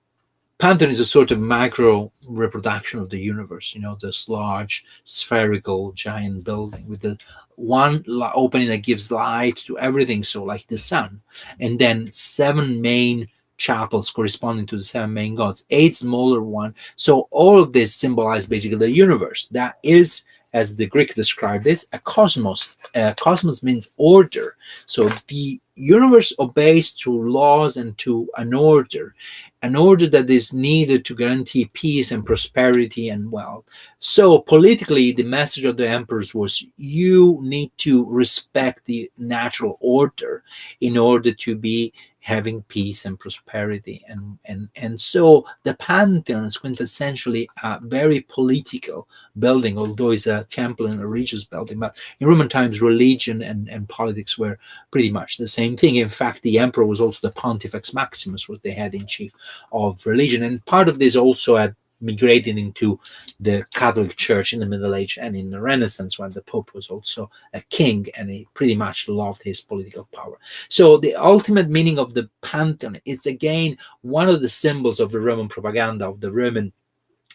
[SPEAKER 1] Pantheon is a sort of macro reproduction of the universe, this large spherical giant building with the one opening that gives light to everything, so like the sun, and then 7 main chapels corresponding to the 7 main gods, 8 smaller ones. So all of this symbolize basically the universe. That is, as the Greek described this, a cosmos. Cosmos means order. So the universe obeys to laws and to an order that is needed to guarantee peace and prosperity and wealth. So politically, the message of the emperors was, you need to respect the natural order in order to be having peace and prosperity. And so the Pantheon is quintessentially a very political building, although it's a temple and a religious building. But in Roman times, religion and politics were pretty much the same thing. In fact, the emperor was also the Pontifex Maximus, was the head in chief of religion. And part of this also had migrated into the Catholic Church in the Middle Age and in the Renaissance, when the Pope was also a king and he pretty much loved his political power. So the ultimate meaning of the Pantheon, it's again one of the symbols of the Roman propaganda, of the Roman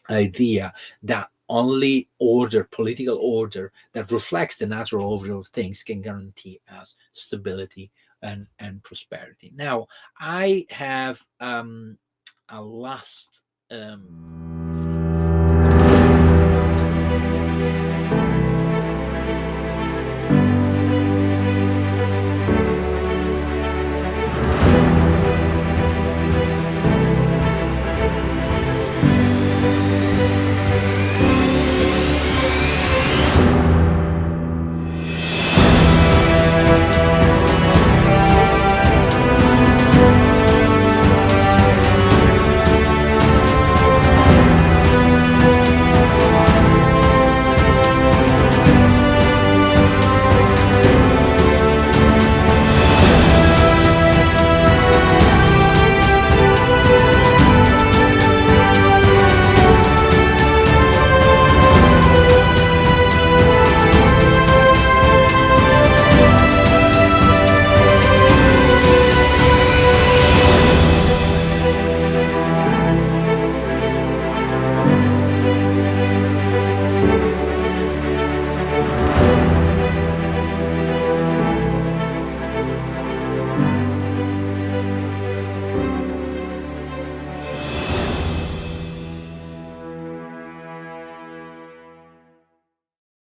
[SPEAKER 1] idea that only order, political order that reflects the natural order of things, can guarantee us stability and prosperity. Now, I have a last